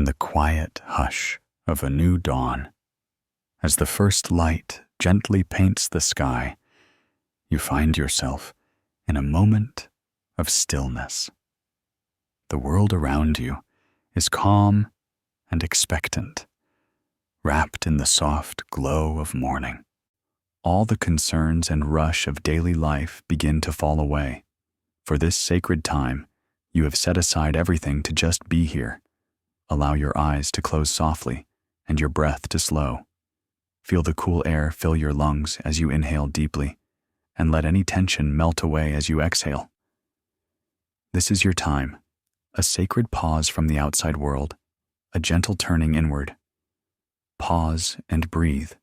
in the quiet hush of a new dawn. As the first light gently paints the sky, you find yourself in a moment of stillness. The world around you is calm and expectant, wrapped in the soft glow of morning. All the concerns and rush of daily life begin to fall away. For this sacred time, you have set aside everything to just be here. Allow your eyes to close softly and your breath to slow. Feel the cool air fill your lungs as you inhale deeply, and let any tension melt away as you exhale. This is your time, a sacred pause from the outside world, a gentle turning inward. Pause and breathe.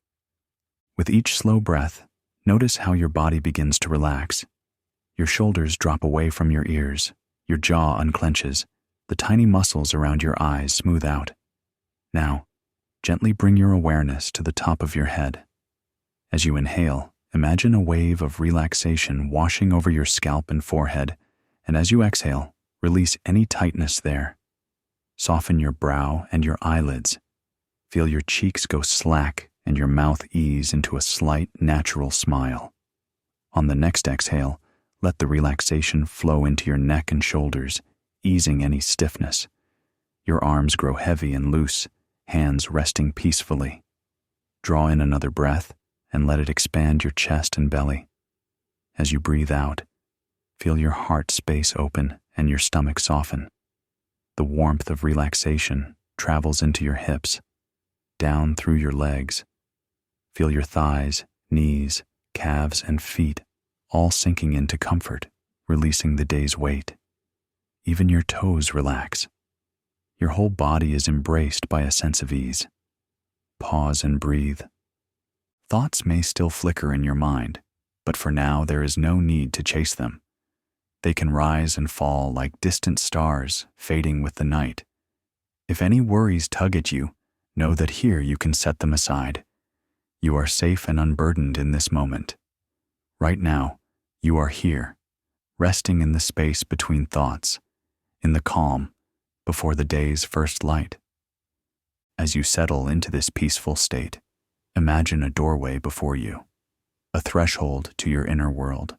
With each slow breath, notice how your body begins to relax. Your shoulders drop away from your ears, your jaw unclenches, the tiny muscles around your eyes smooth out. Now, gently bring your awareness to the top of your head. As you inhale, imagine a wave of relaxation washing over your scalp and forehead, and as you exhale, release any tightness there. Soften your brow and your eyelids. Feel your cheeks go slack and your mouth ease into a slight, natural smile. On the next exhale, let the relaxation flow into your neck and shoulders, easing any stiffness. Your arms grow heavy and loose, hands resting peacefully. Draw in another breath and let it expand your chest and belly. As you breathe out, feel your heart space open and your stomach soften. The warmth of relaxation travels into your hips, down through your legs. Feel your thighs, knees, calves, and feet all sinking into comfort, releasing the day's weight. Even your toes relax. Your whole body is embraced by a sense of ease. Pause and breathe. Thoughts may still flicker in your mind, but for now there is no need to chase them. They can rise and fall like distant stars fading with the night. If any worries tug at you, know that here you can set them aside. You are safe and unburdened in this moment. Right now, you are here, resting in the space between thoughts, in the calm, before the day's first light. As you settle into this peaceful state, imagine a doorway before you, a threshold to your inner world.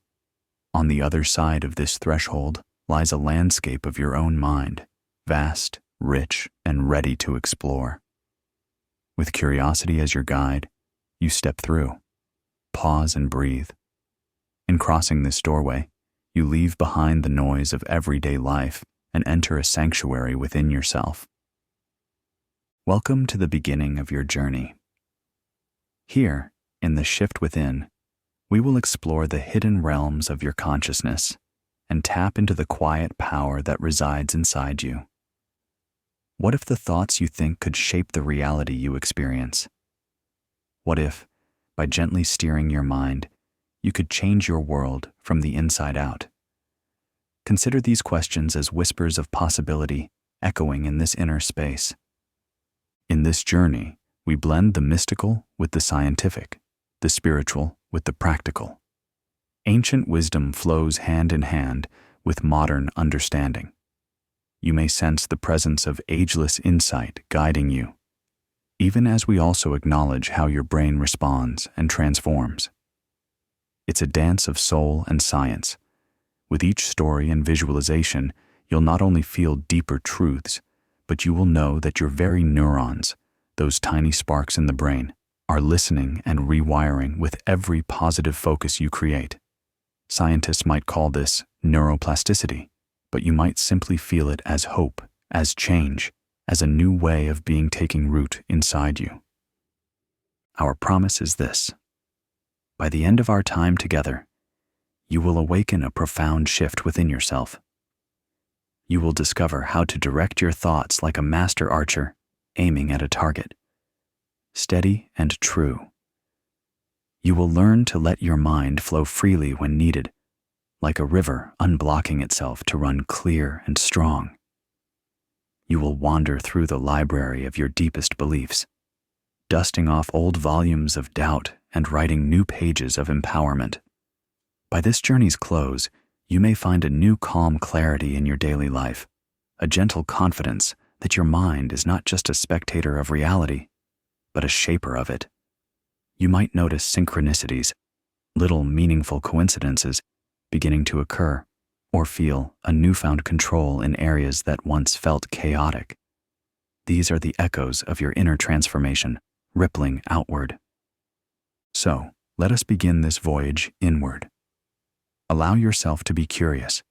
On the other side of this threshold lies a landscape of your own mind, vast, rich, and ready to explore. With curiosity as your guide, you step through. Pause and breathe. In crossing this doorway, you leave behind the noise of everyday life and enter a sanctuary within yourself. Welcome to the beginning of your journey. Here, in the shift within, we will explore the hidden realms of your consciousness and tap into the quiet power that resides inside you. What if the thoughts you think could shape the reality you experience? What if, by gently steering your mind, you could change your world from the inside out? Consider these questions as whispers of possibility echoing in this inner space. In this journey, we blend the mystical with the scientific, the spiritual with the practical. Ancient wisdom flows hand in hand with modern understanding. You may sense the presence of ageless insight guiding you, even as we also acknowledge how your brain responds and transforms. It's a dance of soul and science. With each story and visualization, you'll not only feel deeper truths, but you will know that your very neurons, those tiny sparks in the brain, are listening and rewiring with every positive focus you create. Scientists might call this neuroplasticity, but you might simply feel it as hope, as change, as a new way of being taking root inside you. Our promise is this: by the end of our time together, you will awaken a profound shift within yourself. You will discover how to direct your thoughts like a master archer aiming at a target, steady and true. You will learn to let your mind flow freely when needed, like a river unblocking itself to run clear and strong. You will wander through the library of your deepest beliefs, dusting off old volumes of doubt and writing new pages of empowerment. By this journey's close, you may find a new calm clarity in your daily life, a gentle confidence that your mind is not just a spectator of reality, but a shaper of it. You might notice synchronicities, little meaningful coincidences beginning to occur, or feel a newfound control in areas that once felt chaotic. These are the echoes of your inner transformation, rippling outward. So, let us begin this voyage inward. Allow yourself to be curious.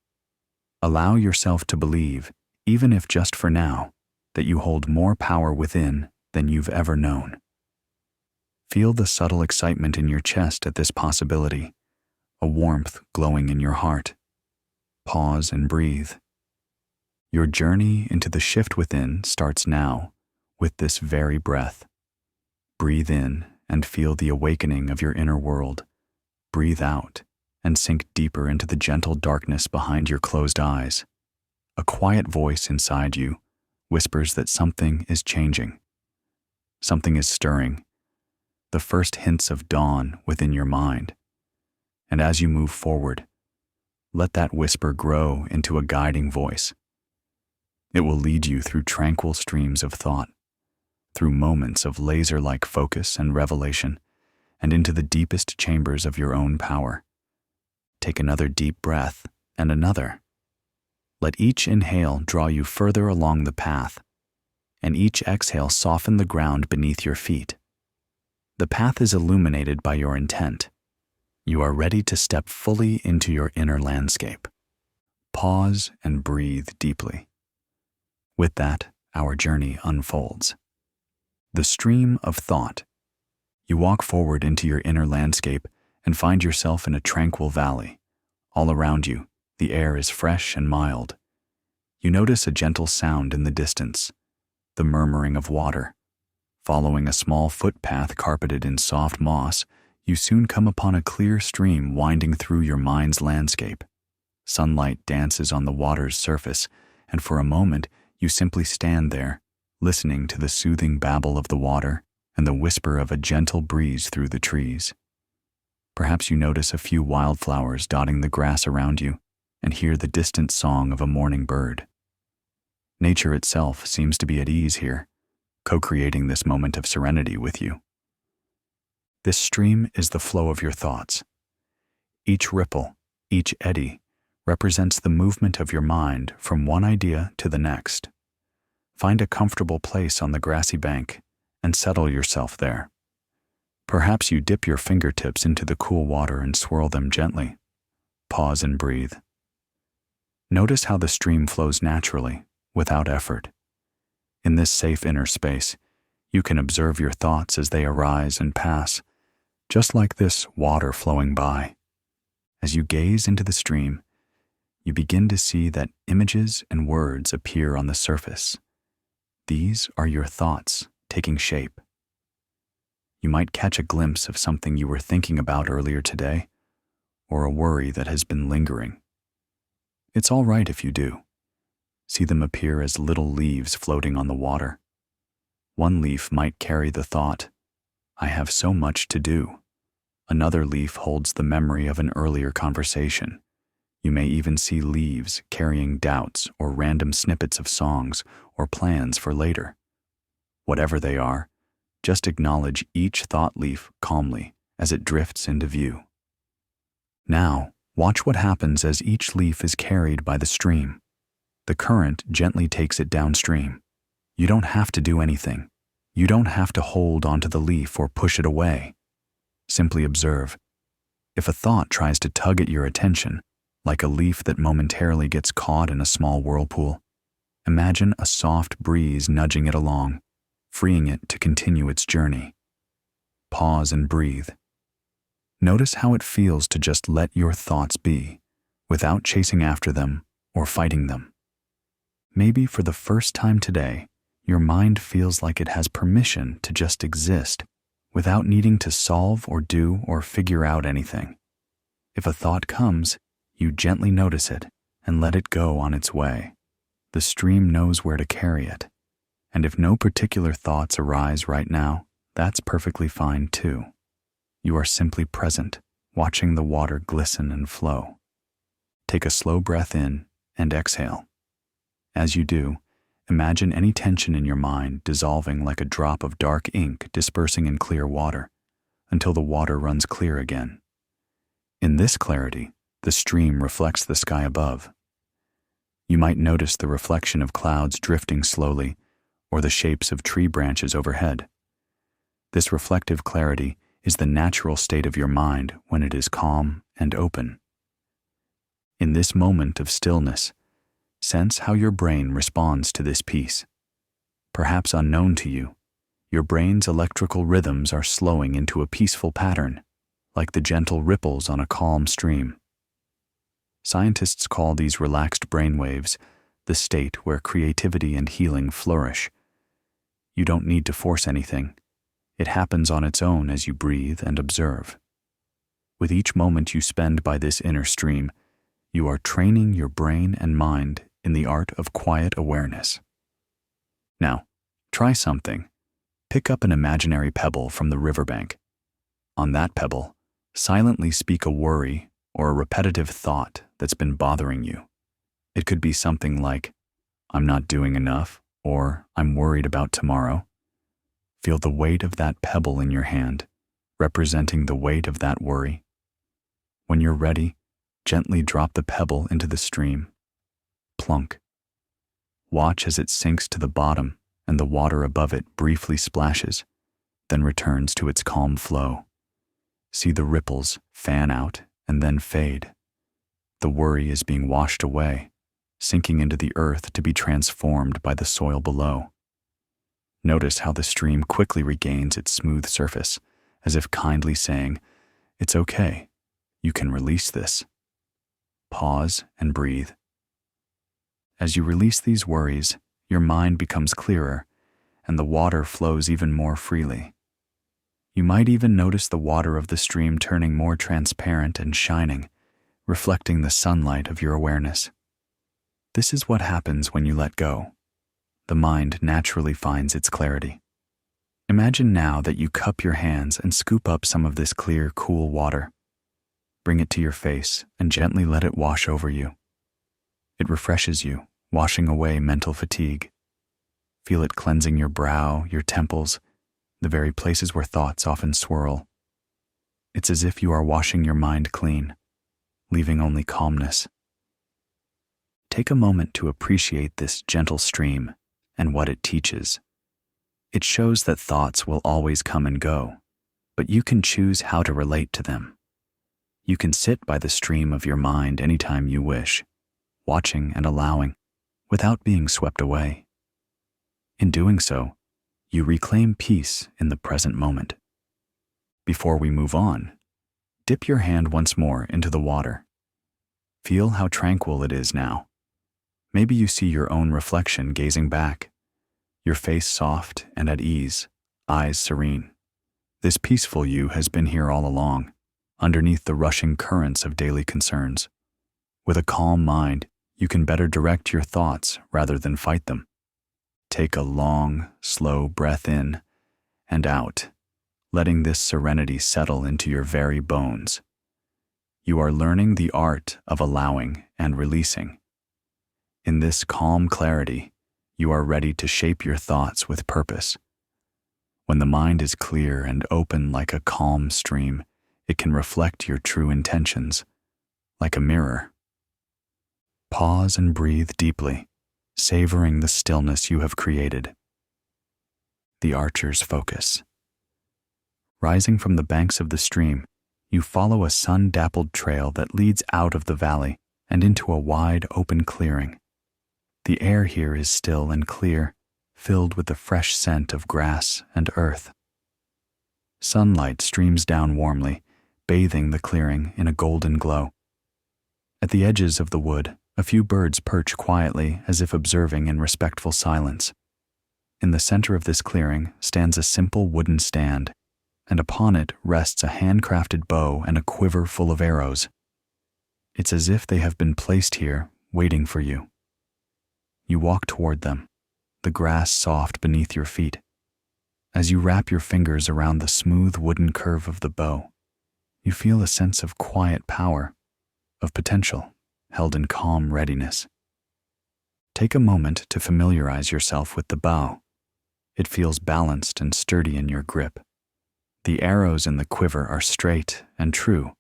Allow yourself to believe, even if just for now, that you hold more power within than you've ever known. Feel the subtle excitement in your chest at this possibility, a warmth glowing in your heart. Pause and breathe. Your journey into the shift within starts now with this very breath. Breathe in and feel the awakening of your inner world. Breathe out and sink deeper into the gentle darkness behind your closed eyes. A quiet voice inside you whispers that something is changing. Something is stirring. The first hints of dawn within your mind. And as you move forward, let that whisper grow into a guiding voice. It will lead you through tranquil streams of thought, through moments of laser-like focus and revelation, and into the deepest chambers of your own power. Take another deep breath and another. Let each inhale draw you further along the path, and each exhale soften the ground beneath your feet. The path is illuminated by your intent. You are ready to step fully into your inner landscape. Pause and breathe deeply. With that, our journey unfolds. The stream of thought. You walk forward into your inner landscape and find yourself in a tranquil valley. All around you, the air is fresh and mild. You notice a gentle sound in the distance, the murmuring of water. Following a small footpath carpeted in soft moss, you soon come upon a clear stream winding through your mind's landscape. Sunlight dances on the water's surface, and for a moment you simply stand there, listening to the soothing babble of the water and the whisper of a gentle breeze through the trees. Perhaps you notice a few wildflowers dotting the grass around you and hear the distant song of a morning bird. Nature itself seems to be at ease here, co-creating this moment of serenity with you. This stream is the flow of your thoughts. Each ripple, each eddy, represents the movement of your mind from one idea to the next. Find a comfortable place on the grassy bank and settle yourself there. Perhaps you dip your fingertips into the cool water and swirl them gently. Pause and breathe. Notice how the stream flows naturally, without effort. In this safe inner space, you can observe your thoughts as they arise and pass, just like this water flowing by. As you gaze into the stream, you begin to see that images and words appear on the surface. These are your thoughts taking shape. You might catch a glimpse of something you were thinking about earlier today, or a worry that has been lingering. It's all right if you do. See them appear as little leaves floating on the water. One leaf might carry the thought, "I have so much to do." Another leaf holds the memory of an earlier conversation. You may even see leaves carrying doubts or random snippets of songs or plans for later. Whatever they are, just acknowledge each thought leaf calmly as it drifts into view. Now, watch what happens as each leaf is carried by the stream. The current gently takes it downstream. You don't have to do anything. You don't have to hold onto the leaf or push it away. Simply observe. If a thought tries to tug at your attention, like a leaf that momentarily gets caught in a small whirlpool, imagine a soft breeze nudging it along, freeing it to continue its journey. Pause and breathe. Notice how it feels to just let your thoughts be, without chasing after them or fighting them. Maybe for the first time today, your mind feels like it has permission to just exist, without needing to solve or do or figure out anything. If a thought comes, you gently notice it and let it go on its way. The stream knows where to carry it. And if no particular thoughts arise right now, that's perfectly fine too. You are simply present, watching the water glisten and flow. Take a slow breath in and exhale. As you do, imagine any tension in your mind dissolving like a drop of dark ink dispersing in clear water until the water runs clear again. In this clarity, the stream reflects the sky above. You might notice the reflection of clouds drifting slowly or the shapes of tree branches overhead. This reflective clarity is the natural state of your mind when it is calm and open. In this moment of stillness, sense how your brain responds to this peace. Perhaps unknown to you, your brain's electrical rhythms are slowing into a peaceful pattern, like the gentle ripples on a calm stream. Scientists call these relaxed brainwaves the state where creativity and healing flourish. You don't need to force anything. It happens on its own as you breathe and observe. With each moment you spend by this inner stream, you are training your brain and mind in the art of quiet awareness. Now, try something. Pick up an imaginary pebble from the riverbank. On that pebble, silently speak a worry or a repetitive thought that's been bothering you. It could be something like, "I'm not doing enough," or "I'm worried about tomorrow." Feel the weight of that pebble in your hand, representing the weight of that worry. When you're ready, gently drop the pebble into the stream. Plunk. Watch as it sinks to the bottom and the water above it briefly splashes, then returns to its calm flow. See the ripples fan out and then fade. The worry is being washed away, sinking into the earth to be transformed by the soil below. Notice how the stream quickly regains its smooth surface, as if kindly saying, "It's okay, you can release this." Pause and breathe. As you release these worries, your mind becomes clearer, and the water flows even more freely. You might even notice the water of the stream turning more transparent and shining, reflecting the sunlight of your awareness. This is what happens when you let go. The mind naturally finds its clarity. Imagine now that you cup your hands and scoop up some of this clear, cool water. Bring it to your face and gently let it wash over you. It refreshes you, washing away mental fatigue. Feel it cleansing your brow, your temples, the very places where thoughts often swirl. It's as if you are washing your mind clean, leaving only calmness. Take a moment to appreciate this gentle stream and what it teaches. It shows that thoughts will always come and go, but you can choose how to relate to them. You can sit by the stream of your mind anytime you wish, watching and allowing, without being swept away. In doing so, you reclaim peace in the present moment. Before we move on, dip your hand once more into the water. Feel how tranquil it is now. Maybe you see your own reflection gazing back, your face soft and at ease, eyes serene. This peaceful you has been here all along, underneath the rushing currents of daily concerns. With a calm mind, you can better direct your thoughts rather than fight them. Take a long, slow breath in and out, letting this serenity settle into your very bones. You are learning the art of allowing and releasing. In this calm clarity, you are ready to shape your thoughts with purpose. When the mind is clear and open like a calm stream, it can reflect your true intentions, like a mirror. Pause and breathe deeply, savoring the stillness you have created. The archer's focus. Rising from the banks of the stream, you follow a sun-dappled trail that leads out of the valley and into a wide open clearing. The air here is still and clear, filled with the fresh scent of grass and earth. Sunlight streams down warmly, bathing the clearing in a golden glow. At the edges of the wood, a few birds perch quietly as if observing in respectful silence. In the center of this clearing stands a simple wooden stand, and upon it rests a handcrafted bow and a quiver full of arrows. It's as if they have been placed here, waiting for you. You walk toward them, the grass soft beneath your feet. As you wrap your fingers around the smooth wooden curve of the bow, you feel a sense of quiet power, of potential, held in calm readiness. Take a moment to familiarize yourself with the bow. It feels balanced and sturdy in your grip. The arrows in the quiver are straight and true,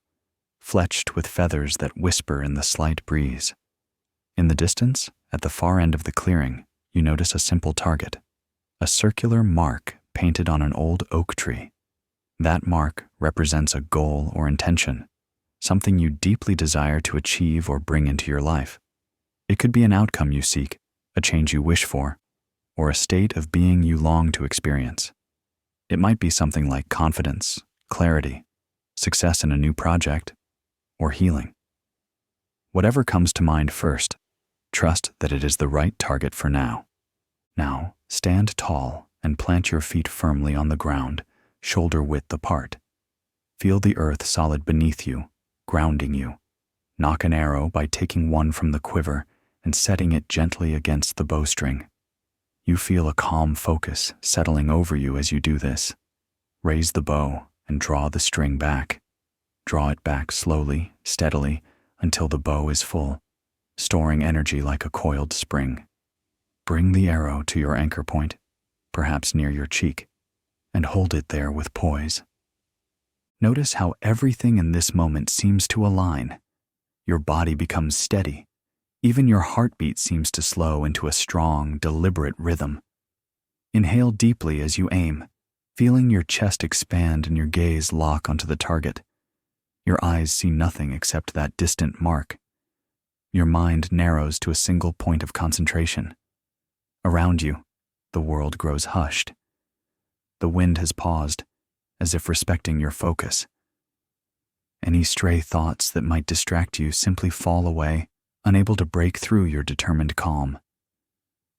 fletched with feathers that whisper in the slight breeze. In the distance, at the far end of the clearing, you notice a simple target, a circular mark painted on an old oak tree. That mark represents a goal or intention, something you deeply desire to achieve or bring into your life. It could be an outcome you seek, a change you wish for, or a state of being you long to experience. It might be something like confidence, clarity, success in a new project, or healing. Whatever comes to mind first, trust that it is the right target for now. Now, stand tall and plant your feet firmly on the ground, shoulder width apart. Feel the earth solid beneath you, grounding you. Nock an arrow by taking one from the quiver and setting it gently against the bowstring. You feel a calm focus settling over you as you do this. Raise the bow and draw the string back. Draw it back slowly, steadily, until the bow is full, storing energy like a coiled spring. Bring the arrow to your anchor point, perhaps near your cheek, and hold it there with poise. Notice how everything in this moment seems to align. Your body becomes steady. Even your heartbeat seems to slow into a strong, deliberate rhythm. Inhale deeply as you aim, feeling your chest expand and your gaze lock onto the target. Your eyes see nothing except that distant mark. Your mind narrows to a single point of concentration. Around you, the world grows hushed. The wind has paused, as if respecting your focus. Any stray thoughts that might distract you simply fall away, unable to break through your determined calm.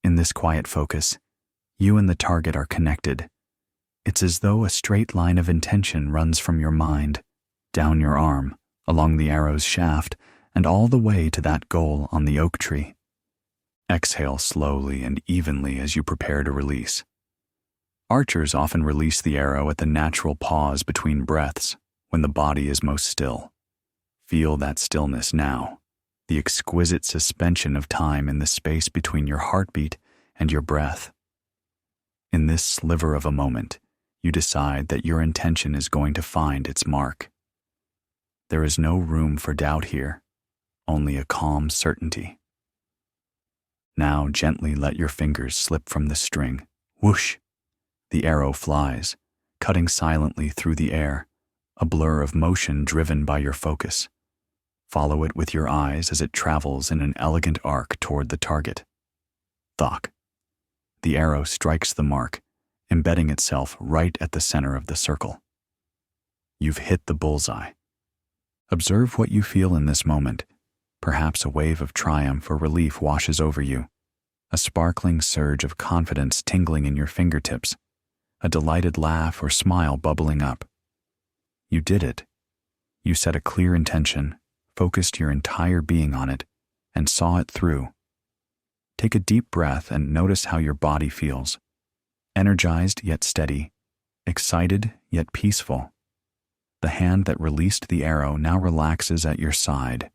In this quiet focus, you and the target are connected. It's as though a straight line of intention runs from your mind, down your arm, along the arrow's shaft, and all the way to that goal on the oak tree. Exhale slowly and evenly as you prepare to release. Archers often release the arrow at the natural pause between breaths, when the body is most still. Feel that stillness now, the exquisite suspension of time in the space between your heartbeat and your breath. In this sliver of a moment, you decide that your intention is going to find its mark. There is no room for doubt here, only a calm certainty. Now gently let your fingers slip from the string. Whoosh! The arrow flies, cutting silently through the air, a blur of motion driven by your focus. Follow it with your eyes as it travels in an elegant arc toward the target. Thock. The arrow strikes the mark, embedding itself right at the center of the circle. You've hit the bullseye. Observe what you feel in this moment. Perhaps a wave of triumph or relief washes over you, a sparkling surge of confidence tingling in your fingertips, a delighted laugh or smile bubbling up. You did it. You set a clear intention, focused your entire being on it, and saw it through. Take a deep breath and notice how your body feels. Energized yet steady, excited yet peaceful. The hand that released the arrow now relaxes at your side.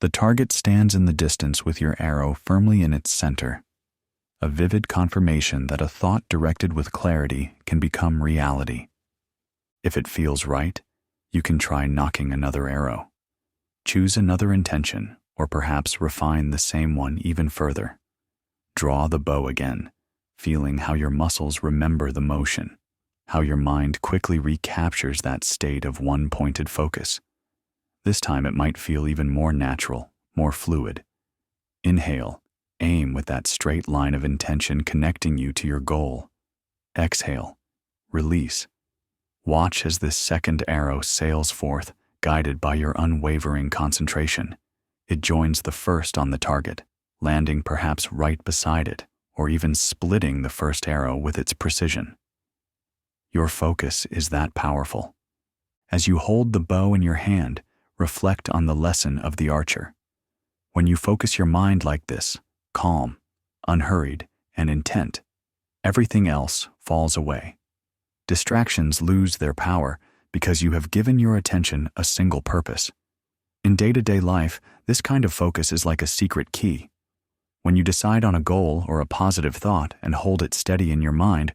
The target stands in the distance with your arrow firmly in its center. A vivid confirmation that a thought directed with clarity can become reality. If it feels right, you can try nocking another arrow. Choose another intention, or perhaps refine the same one even further. Draw the bow again, feeling how your muscles remember the motion, how your mind quickly recaptures that state of one-pointed focus. This time it might feel even more natural, more fluid. Inhale, aim with that straight line of intention connecting you to your goal. Exhale, release. Watch as this second arrow sails forth, guided by your unwavering concentration. It joins the first on the target, landing perhaps right beside it, or even splitting the first arrow with its precision. Your focus is that powerful. As you hold the bow in your hand, reflect on the lesson of the archer. When you focus your mind like this, calm, unhurried, and intent, everything else falls away. Distractions lose their power because you have given your attention a single purpose. In day-to-day life, this kind of focus is like a secret key. When you decide on a goal or a positive thought and hold it steady in your mind,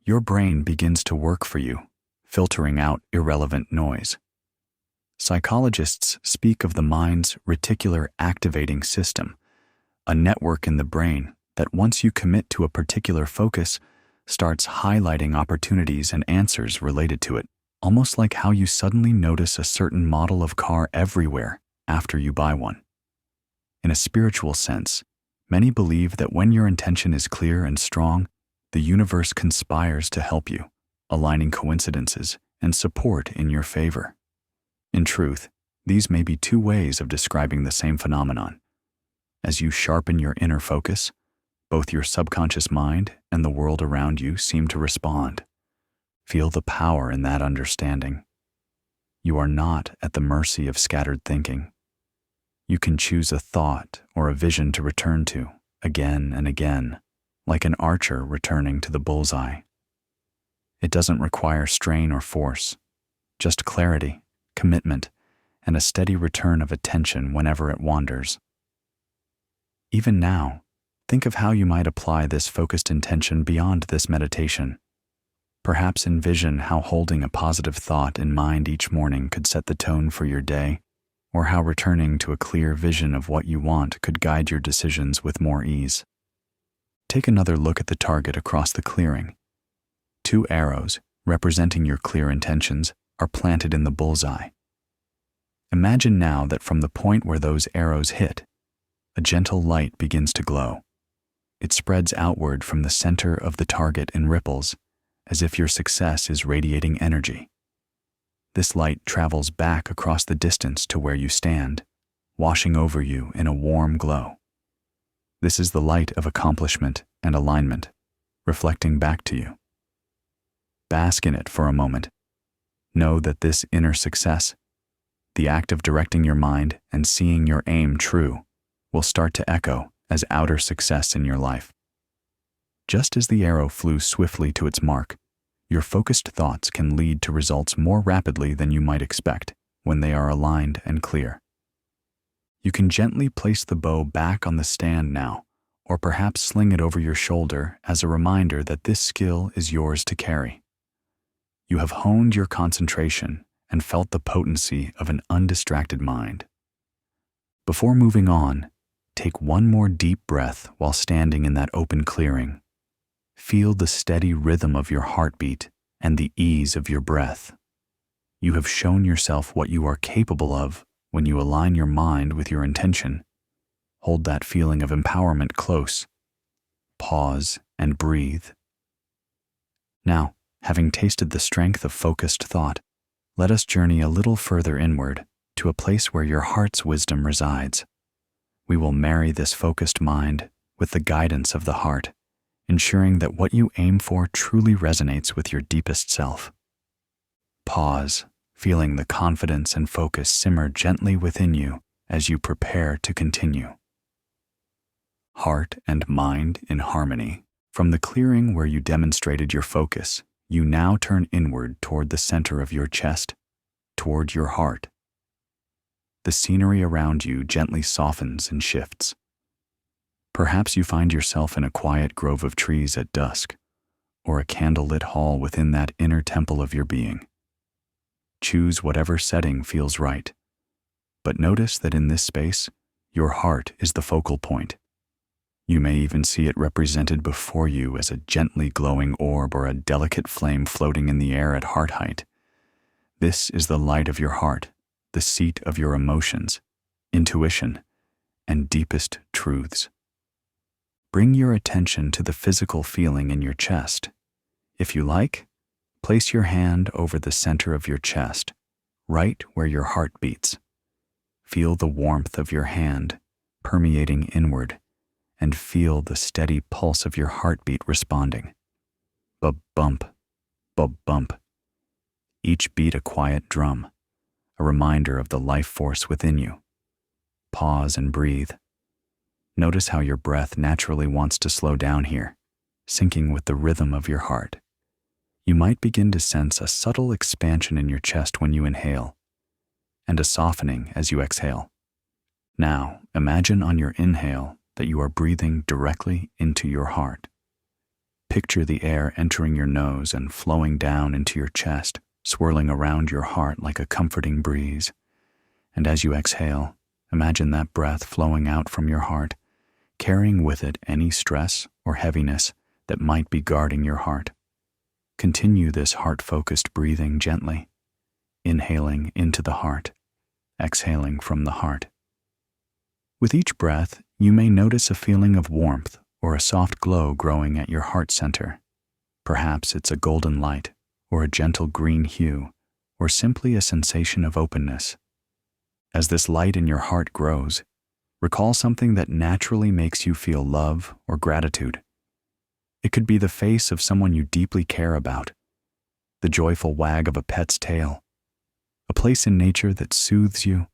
your brain begins to work for you, filtering out irrelevant noise. Psychologists speak of the mind's reticular activating system, a network in the brain that once you commit to a particular focus, starts highlighting opportunities and answers related to it, almost like how you suddenly notice a certain model of car everywhere after you buy one. In a spiritual sense, many believe that when your intention is clear and strong, the universe conspires to help you, aligning coincidences and support in your favor. In truth, these may be two ways of describing the same phenomenon. As you sharpen your inner focus, both your subconscious mind and the world around you seem to respond. Feel the power in that understanding. You are not at the mercy of scattered thinking. You can choose a thought or a vision to return to, again and again, like an archer returning to the bullseye. It doesn't require strain or force, just clarity, commitment, and a steady return of attention whenever it wanders. Even now, think of how you might apply this focused intention beyond this meditation. Perhaps envision how holding a positive thought in mind each morning could set the tone for your day, or how returning to a clear vision of what you want could guide your decisions with more ease. Take another look at the target across the clearing. 2 arrows, representing your clear intentions, are planted in the bullseye. Imagine now that from the point where those arrows hit, a gentle light begins to glow. It spreads outward from the center of the target in ripples, as if your success is radiating energy. This light travels back across the distance to where you stand, washing over you in a warm glow. This is the light of accomplishment and alignment, reflecting back to you. Bask in it for a moment. Know that this inner success, the act of directing your mind and seeing your aim true, will start to echo as outer success in your life. Just as the arrow flew swiftly to its mark, your focused thoughts can lead to results more rapidly than you might expect when they are aligned and clear. You can gently place the bow back on the stand now, or perhaps sling it over your shoulder as a reminder that this skill is yours to carry. You have honed your concentration and felt the potency of an undistracted mind. Before moving on, take one more deep breath while standing in that open clearing. Feel the steady rhythm of your heartbeat and the ease of your breath. You have shown yourself what you are capable of when you align your mind with your intention. Hold that feeling of empowerment close. Pause and breathe. Now, having tasted the strength of focused thought, let us journey a little further inward to a place where your heart's wisdom resides. We will marry this focused mind with the guidance of the heart, ensuring that what you aim for truly resonates with your deepest self. Pause, feeling the confidence and focus simmer gently within you as you prepare to continue. Heart and mind in harmony. From the clearing where you demonstrated your focus, you now turn inward toward the center of your chest, toward your heart. The scenery around you gently softens and shifts. Perhaps you find yourself in a quiet grove of trees at dusk, or a candlelit hall within that inner temple of your being. Choose whatever setting feels right, but notice that in this space, your heart is the focal point. You may even see it represented before you as a gently glowing orb or a delicate flame floating in the air at heart height. This is the light of your heart, the seat of your emotions, intuition, and deepest truths. Bring your attention to the physical feeling in your chest. If you like, place your hand over the center of your chest, right where your heart beats. Feel the warmth of your hand permeating inward, and feel the steady pulse of your heartbeat responding. Bub-bump, bub-bump. Each beat a quiet drum, a reminder of the life force within you. Pause and breathe. Notice how your breath naturally wants to slow down here, syncing with the rhythm of your heart. You might begin to sense a subtle expansion in your chest when you inhale, and a softening as you exhale. Now, imagine on your inhale that you are breathing directly into your heart. Picture the air entering your nose and flowing down into your chest, swirling around your heart like a comforting breeze. And as you exhale, imagine that breath flowing out from your heart, carrying with it any stress or heaviness that might be guarding your heart. Continue this heart-focused breathing gently, inhaling into the heart, exhaling from the heart. With each breath, you may notice a feeling of warmth or a soft glow growing at your heart center. Perhaps it's a golden light, or a gentle green hue, or simply a sensation of openness. As this light in your heart grows, recall something that naturally makes you feel love or gratitude. It could be the face of someone you deeply care about, the joyful wag of a pet's tail, a place in nature that soothes you,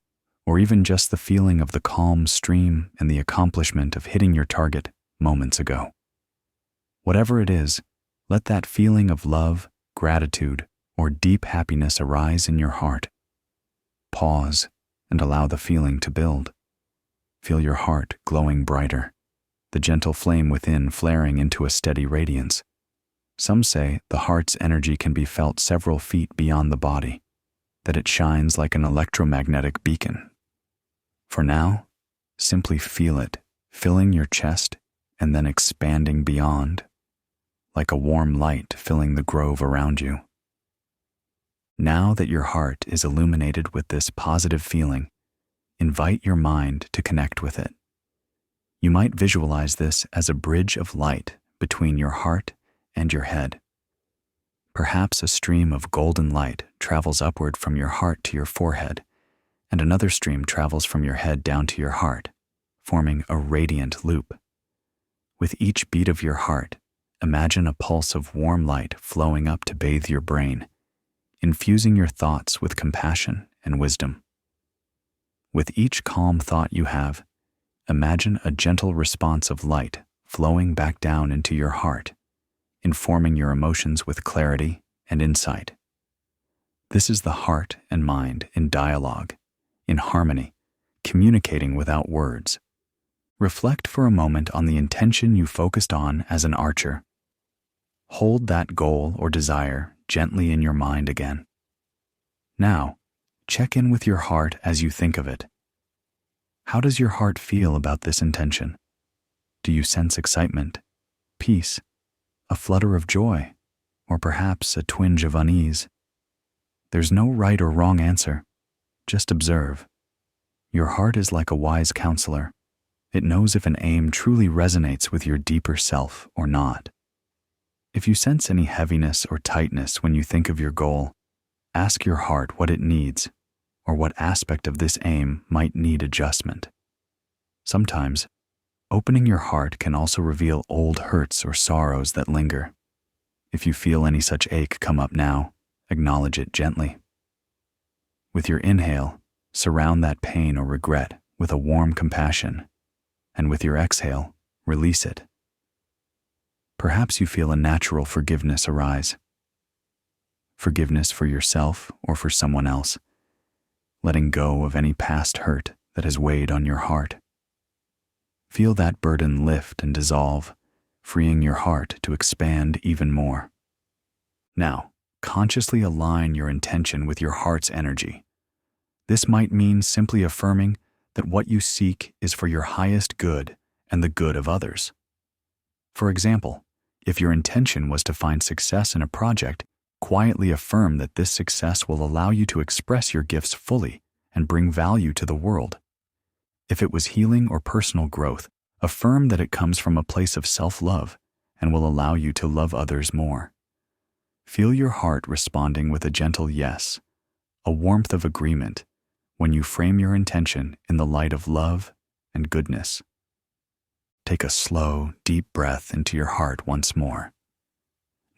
or even just the feeling of the calm stream and the accomplishment of hitting your target moments ago. Whatever it is, let that feeling of love, gratitude, or deep happiness arise in your heart. Pause and allow the feeling to build. Feel your heart glowing brighter, the gentle flame within flaring into a steady radiance. Some say the heart's energy can be felt several feet beyond the body, that it shines like an electromagnetic beacon. For now, simply feel it, filling your chest and then expanding beyond, like a warm light filling the grove around you. Now that your heart is illuminated with this positive feeling, invite your mind to connect with it. You might visualize this as a bridge of light between your heart and your head. Perhaps a stream of golden light travels upward from your heart to your forehead, and another stream travels from your head down to your heart, forming a radiant loop. With each beat of your heart, imagine a pulse of warm light flowing up to bathe your brain, infusing your thoughts with compassion and wisdom. With each calm thought you have, imagine a gentle response of light flowing back down into your heart, informing your emotions with clarity and insight. This is the heart and mind in dialogue, in harmony, communicating without words. Reflect for a moment on the intention you focused on as an archer. Hold that goal or desire gently in your mind again. Now, check in with your heart as you think of it. How does your heart feel about this intention? Do you sense excitement, peace, a flutter of joy, or perhaps a twinge of unease? There's no right or wrong answer. Just observe. Your heart is like a wise counselor. It knows if an aim truly resonates with your deeper self or not. If you sense any heaviness or tightness when you think of your goal, ask your heart what it needs, or what aspect of this aim might need adjustment. Sometimes, opening your heart can also reveal old hurts or sorrows that linger. If you feel any such ache come up now, acknowledge it gently. With your inhale, surround that pain or regret with a warm compassion, and with your exhale, release it. Perhaps you feel a natural forgiveness arise. Forgiveness for yourself or for someone else, letting go of any past hurt that has weighed on your heart. Feel that burden lift and dissolve, freeing your heart to expand even more. Now, consciously align your intention with your heart's energy. This might mean simply affirming that what you seek is for your highest good and the good of others. For example, if your intention was to find success in a project, quietly affirm that this success will allow you to express your gifts fully and bring value to the world. If it was healing or personal growth, affirm that it comes from a place of self-love and will allow you to love others more. Feel your heart responding with a gentle yes, a warmth of agreement, when you frame your intention in the light of love and goodness. Take a slow, deep breath into your heart once more.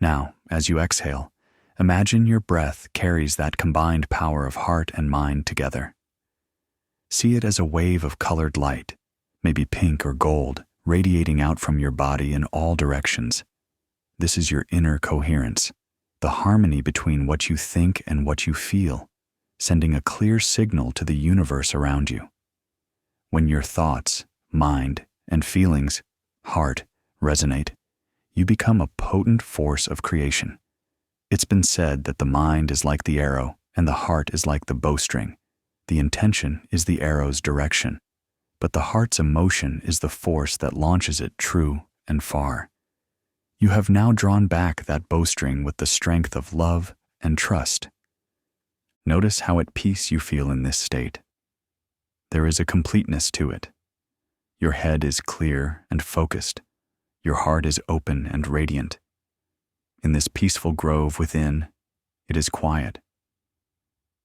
Now, as you exhale, imagine your breath carries that combined power of heart and mind together. See it as a wave of colored light, maybe pink or gold, radiating out from your body in all directions. This is your inner coherence, the harmony between what you think and what you feel, sending a clear signal to the universe around you. When your thoughts, mind, and feelings, heart, resonate, you become a potent force of creation. It's been said that the mind is like the arrow and the heart is like the bowstring. The intention is the arrow's direction, but the heart's emotion is the force that launches it true and far. You have now drawn back that bowstring with the strength of love and trust. Notice how at peace you feel in this state. There is a completeness to it. Your head is clear and focused. Your heart is open and radiant. In this peaceful grove within, it is quiet.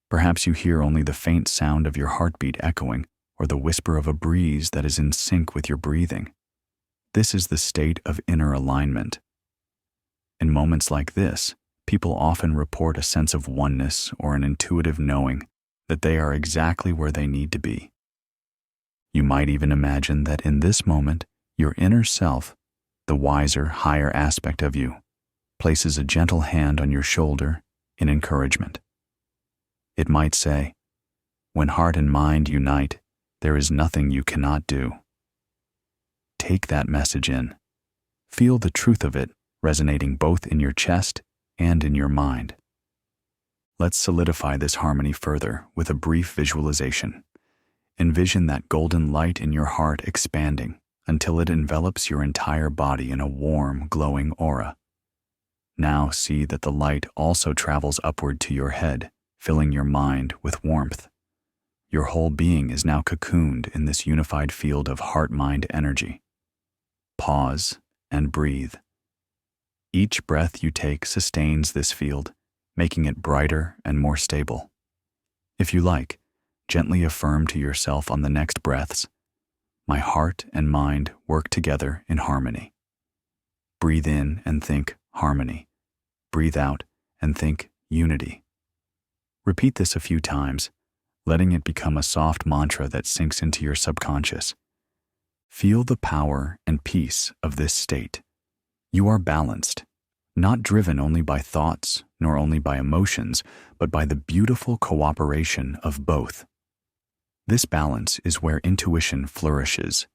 Perhaps you hear only the faint sound of your heartbeat echoing or the whisper of a breeze that is in sync with your breathing. This is the state of inner alignment. In moments like this, people often report a sense of oneness or an intuitive knowing that they are exactly where they need to be. You might even imagine that in this moment, your inner self, the wiser, higher aspect of you, places a gentle hand on your shoulder in encouragement. It might say, "When heart and mind unite, there is nothing you cannot do." Take that message in. Feel the truth of it resonating both in your chest and in your mind. Let's solidify this harmony further with a brief visualization. Envision that golden light in your heart expanding until it envelops your entire body in a warm, glowing aura. Now see that the light also travels upward to your head, filling your mind with warmth. Your whole being is now cocooned in this unified field of heart-mind energy. Pause and breathe. Each breath you take sustains this field, making it brighter and more stable. If you like, gently affirm to yourself on the next breaths, "My heart and mind work together in harmony." Breathe in and think harmony. Breathe out and think unity. Repeat this a few times, letting it become a soft mantra that sinks into your subconscious. Feel the power and peace of this state. You are balanced, not driven only by thoughts nor only by emotions, but by the beautiful cooperation of both. This balance is where intuition flourishes.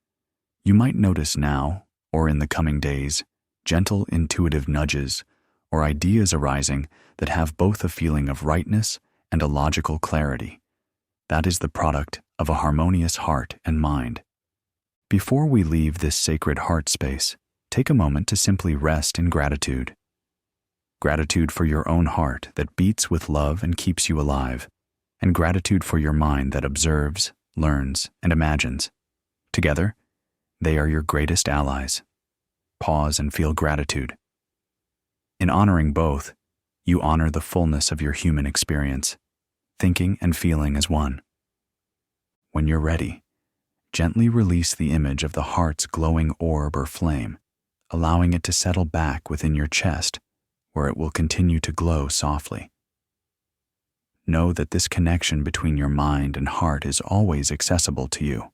You might notice now, or in the coming days, gentle intuitive nudges or ideas arising that have both a feeling of rightness and a logical clarity. That is the product of a harmonious heart and mind. Before we leave this sacred heart space, take a moment to simply rest in gratitude. Gratitude for your own heart that beats with love and keeps you alive, and gratitude for your mind that observes, learns, and imagines. Together, they are your greatest allies. Pause and feel gratitude. In honoring both, you honor the fullness of your human experience, thinking and feeling as one. When you're ready, gently release the image of the heart's glowing orb or flame, allowing it to settle back within your chest, where it will continue to glow softly. Know that this connection between your mind and heart is always accessible to you.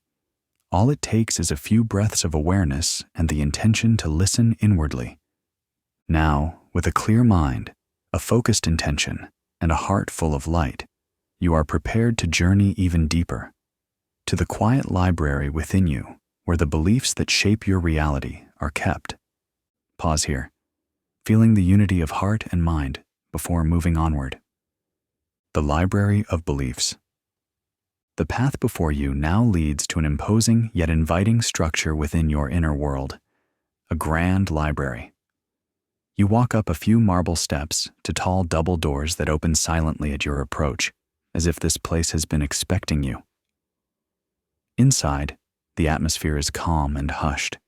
All it takes is a few breaths of awareness and the intention to listen inwardly. Now, with a clear mind, a focused intention, and a heart full of light, you are prepared to journey even deeper, to the quiet library within you, where the beliefs that shape your reality are kept. Pause here, feeling the unity of heart and mind before moving onward. The library of beliefs. The path before you now leads to an imposing yet inviting structure within your inner world, a grand library. You walk up a few marble steps to tall double doors that open silently at your approach, as if this place has been expecting you. Inside, the atmosphere is calm and hushed.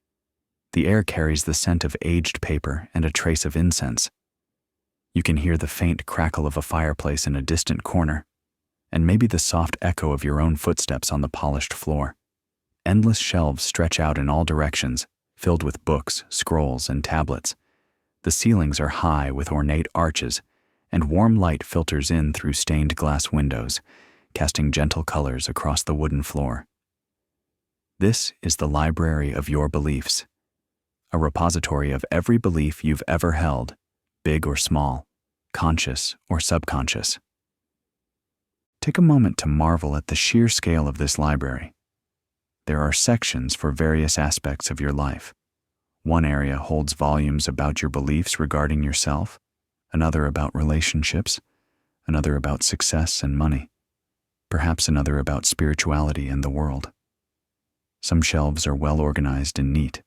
The air carries the scent of aged paper and a trace of incense. You can hear the faint crackle of a fireplace in a distant corner, and maybe the soft echo of your own footsteps on the polished floor. Endless shelves stretch out in all directions, filled with books, scrolls, and tablets. The ceilings are high with ornate arches, and warm light filters in through stained glass windows, casting gentle colors across the wooden floor. This is the library of your beliefs, a repository of every belief you've ever held, big or small, conscious or subconscious. Take a moment to marvel at the sheer scale of this library. There are sections for various aspects of your life. One area holds volumes about your beliefs regarding yourself, another about relationships, another about success and money, perhaps another about spirituality and the world. Some shelves are well organized and neat.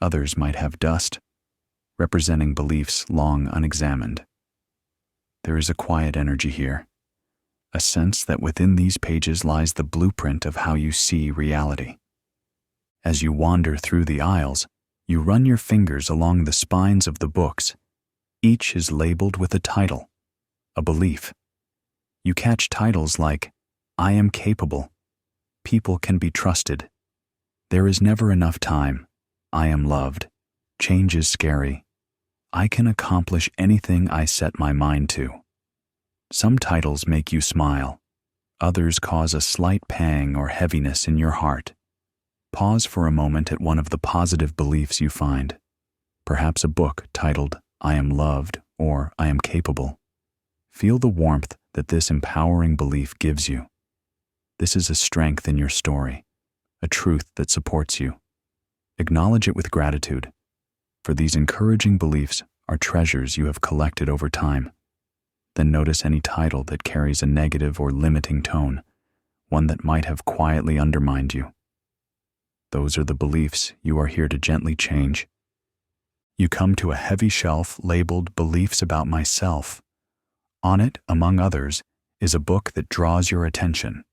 Others might have dust, representing beliefs long unexamined. There is a quiet energy here, a sense that within these pages lies the blueprint of how you see reality. As you wander through the aisles, you run your fingers along the spines of the books. Each is labeled with a title, a belief. You catch titles like, I am capable, people can be trusted, there is never enough time, I am loved, change is scary, I can accomplish anything I set my mind to. Some titles make you smile, others cause a slight pang or heaviness in your heart. Pause for a moment at one of the positive beliefs you find, perhaps a book titled, I am loved or I am capable. Feel the warmth that this empowering belief gives you. This is a strength in your story, a truth that supports you. Acknowledge it with gratitude, for these encouraging beliefs are treasures you have collected over time. Then notice any title that carries a negative or limiting tone, one that might have quietly undermined you. Those are the beliefs you are here to gently change. You come to a heavy shelf labeled Beliefs About Myself. On it, among others, is a book that draws your attention.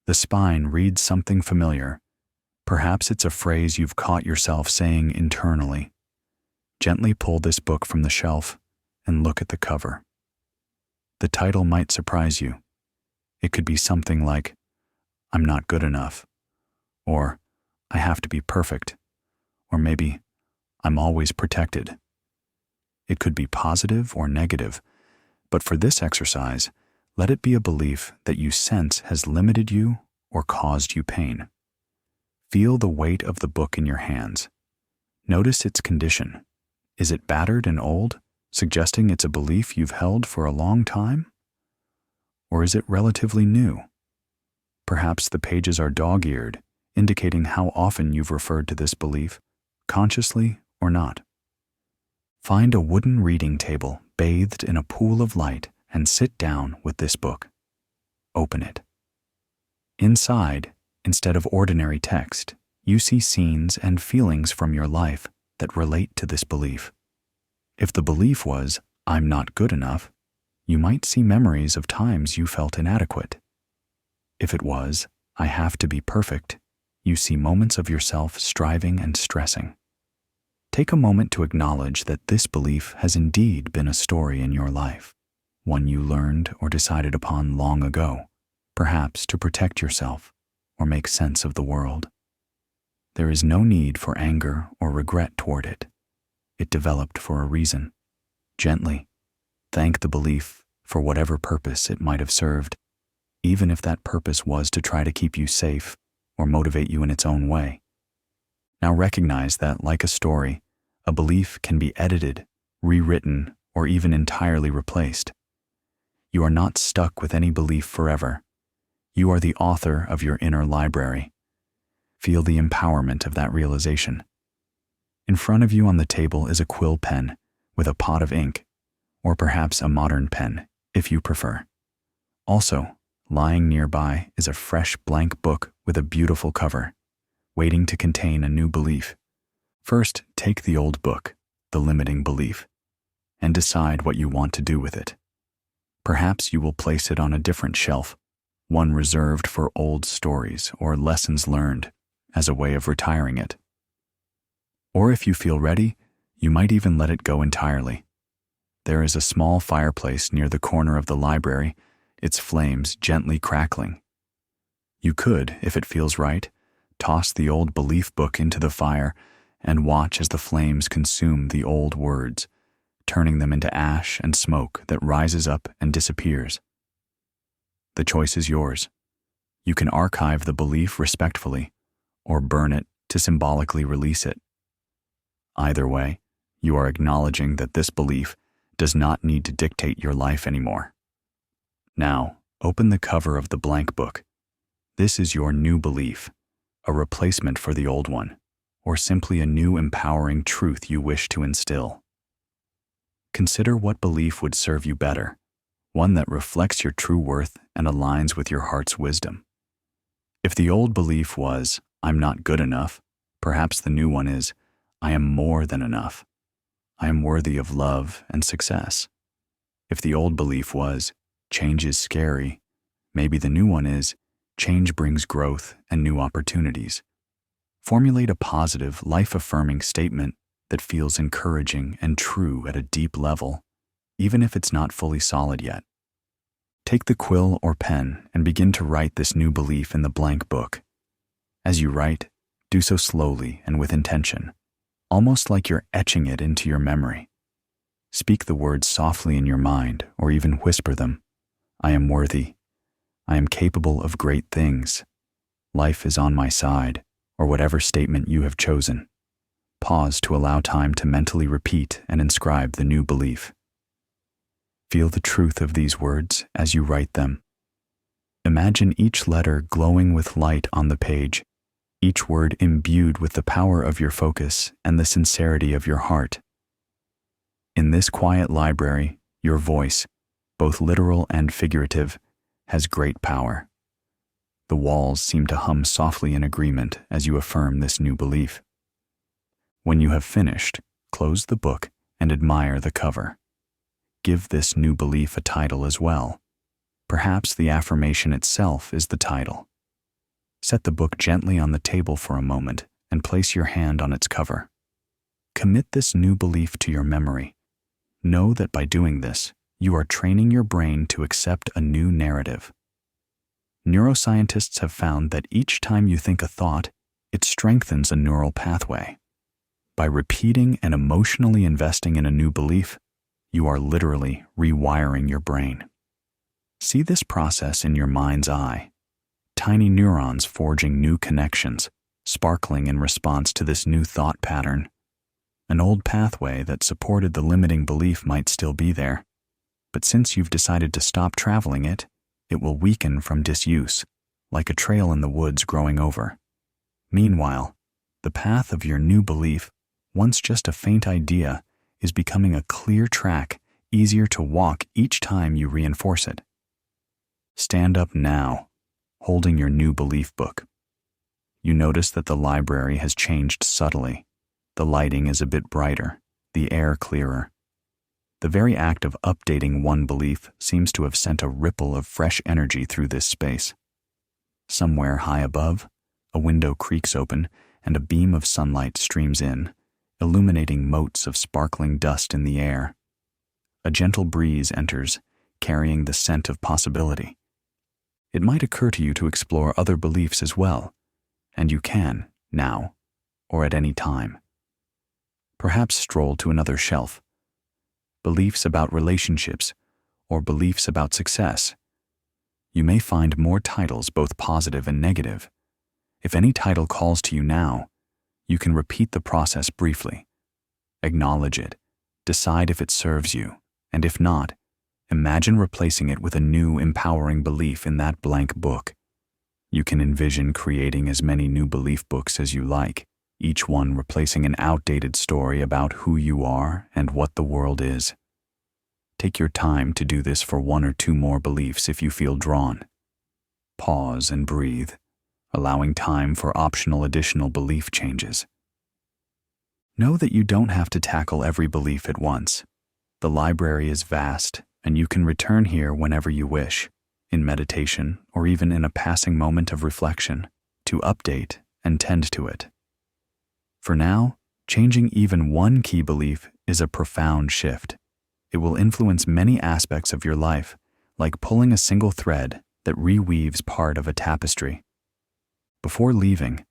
The spine reads something familiar. Perhaps it's a phrase you've caught yourself saying internally. Gently pull this book from the shelf and look at the cover. The title might surprise you. It could be something like, I'm not good enough, or I have to be perfect, or maybe I'm always protected. It could be positive or negative, but for this exercise, let it be a belief that you sense has limited you or caused you pain. Feel the weight of the book in your hands. Notice its condition. Is it battered and old, suggesting it's a belief you've held for a long time? Or is it relatively new? Perhaps the pages are dog-eared, indicating how often you've referred to this belief, consciously or not. Find a wooden reading table bathed in a pool of light and sit down with this book. Open it. Inside, instead of ordinary text, you see scenes and feelings from your life that relate to this belief. If the belief was, I'm not good enough, you might see memories of times you felt inadequate. If it was, I have to be perfect, you see moments of yourself striving and stressing. Take a moment to acknowledge that this belief has indeed been a story in your life, one you learned or decided upon long ago, perhaps to protect yourself or make sense of the world. There is no need for anger or regret toward it. It developed for a reason. Gently, thank the belief for whatever purpose it might have served, even if that purpose was to try to keep you safe or motivate you in its own way. Now recognize that, like a story, a belief can be edited, rewritten, or even entirely replaced. You are not stuck with any belief forever. You are the author of your inner library. Feel the empowerment of that realization. In front of you on the table is a quill pen with a pot of ink, or perhaps a modern pen, if you prefer. Also, lying nearby is a fresh blank book with a beautiful cover, waiting to contain a new belief. First, take the old book, the limiting belief, and decide what you want to do with it. Perhaps you will place it on a different shelf, one reserved for old stories or lessons learned, as a way of retiring it. Or if you feel ready, you might even let it go entirely. There is a small fireplace near the corner of the library, its flames gently crackling. You could, if it feels right, toss the old belief book into the fire and watch as the flames consume the old words, turning them into ash and smoke that rises up and disappears. The choice is yours. You can archive the belief respectfully, or burn it to symbolically release it. Either way, you are acknowledging that this belief does not need to dictate your life anymore. Now, open the cover of the blank book. This is your new belief, a replacement for the old one, or simply a new empowering truth you wish to instill. Consider what belief would serve you better, one that reflects your true worth and aligns with your heart's wisdom. If the old belief was, "I'm not good enough," perhaps the new one is, "I am more than enough. I am worthy of love and success." If the old belief was, "Change is scary," maybe the new one is, "Change brings growth and new opportunities." Formulate a positive, life-affirming statement that feels encouraging and true at a deep level, even if it's not fully solid yet. Take the quill or pen and begin to write this new belief in the blank book. As you write, do so slowly and with intention, almost like you're etching it into your memory. Speak the words softly in your mind, or even whisper them. "I am worthy. I am capable of great things. Life is on my side," or whatever statement you have chosen. Pause to allow time to mentally repeat and inscribe the new belief. Feel the truth of these words as you write them. Imagine each letter glowing with light on the page, each word imbued with the power of your focus and the sincerity of your heart. In this quiet library, your voice, both literal and figurative, has great power. The walls seem to hum softly in agreement as you affirm this new belief. When you have finished, close the book and admire the cover. Give this new belief a title as well. Perhaps the affirmation itself is the title. Set the book gently on the table for a moment and place your hand on its cover. Commit this new belief to your memory. Know that by doing this, you are training your brain to accept a new narrative. Neuroscientists have found that each time you think a thought, it strengthens a neural pathway. By repeating and emotionally investing in a new belief, you are literally rewiring your brain. See this process in your mind's eye. Tiny neurons forging new connections, sparkling in response to this new thought pattern. An old pathway that supported the limiting belief might still be there, but since you've decided to stop traveling it, it will weaken from disuse, like a trail in the woods growing over. Meanwhile, the path of your new belief, once just a faint idea, is becoming a clear track, easier to walk each time you reinforce it. Stand up now, holding your new belief book. You notice that the library has changed subtly. The lighting is a bit brighter, the air clearer. The very act of updating one belief seems to have sent a ripple of fresh energy through this space. Somewhere high above, a window creaks open and a beam of sunlight streams in, illuminating motes of sparkling dust in the air. A gentle breeze enters, carrying the scent of possibility. It might occur to you to explore other beliefs as well, and you can, now, or at any time. Perhaps stroll to another shelf. Beliefs about relationships, or beliefs about success. You may find more titles, both positive and negative. If any title calls to you now, you can repeat the process briefly. Acknowledge it, decide if it serves you, and if not, imagine replacing it with a new, empowering belief in that blank book. You can envision creating as many new belief books as you like, each one replacing an outdated story about who you are and what the world is. Take your time to do this for one or two more beliefs if you feel drawn. Pause and breathe, allowing time for optional additional belief changes. Know that you don't have to tackle every belief at once. The library is vast, and you can return here whenever you wish, in meditation or even in a passing moment of reflection, to update and tend to it. For now, changing even one key belief is a profound shift. It will influence many aspects of your life, like pulling a single thread that reweaves part of a tapestry. Before leaving,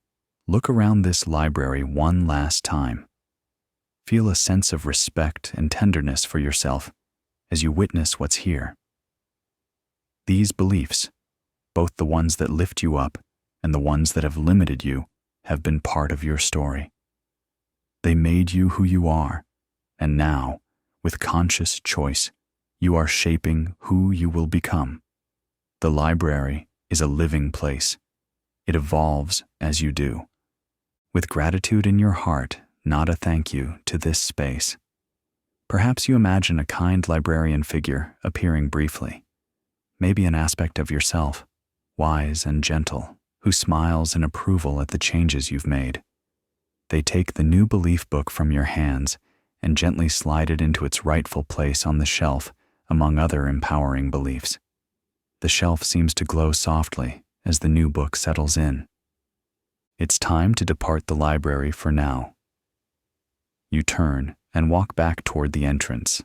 look around this library one last time. Feel a sense of respect and tenderness for yourself as you witness what's here. These beliefs, both the ones that lift you up and the ones that have limited you, have been part of your story. They made you who you are, and now, with conscious choice, you are shaping who you will become. The library is a living place, It evolves as you do. With gratitude in your heart, nod a thank you to this space. Perhaps you imagine a kind librarian figure appearing briefly, maybe an aspect of yourself, wise and gentle, who smiles in approval at the changes you've made. They take the new belief book from your hands and gently slide it into its rightful place on the shelf among other empowering beliefs. The shelf seems to glow softly as the new book settles in. It's time to depart the library for now. You turn and walk back toward the entrance.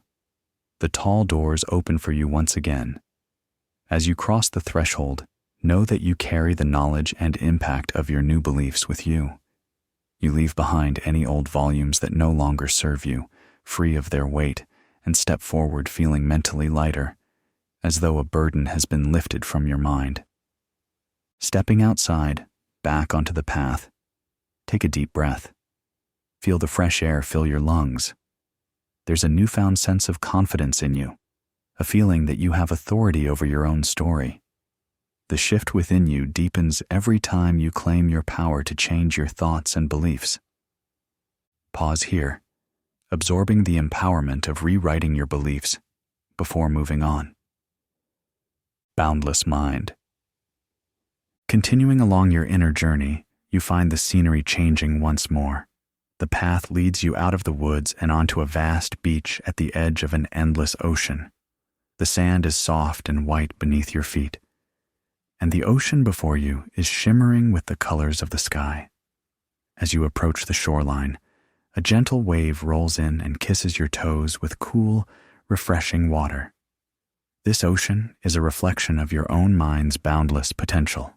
The tall doors open for you once again. As you cross the threshold, know that you carry the knowledge and impact of your new beliefs with you. You leave behind any old volumes that no longer serve you, free of their weight, and step forward feeling mentally lighter, as though a burden has been lifted from your mind. Stepping outside, back onto the path, take a deep breath. Feel the fresh air fill your lungs. There's a newfound sense of confidence in you, a feeling that you have authority over your own story. The shift within you deepens every time you claim your power to change your thoughts and beliefs. Pause here, absorbing the empowerment of rewriting your beliefs before moving on. Boundless Mind. Continuing along your inner journey, you find the scenery changing once more. The path leads you out of the woods and onto a vast beach at the edge of an endless ocean. The sand is soft and white beneath your feet, and the ocean before you is shimmering with the colors of the sky. As you approach the shoreline, a gentle wave rolls in and kisses your toes with cool, refreshing water. This ocean is a reflection of your own mind's boundless potential.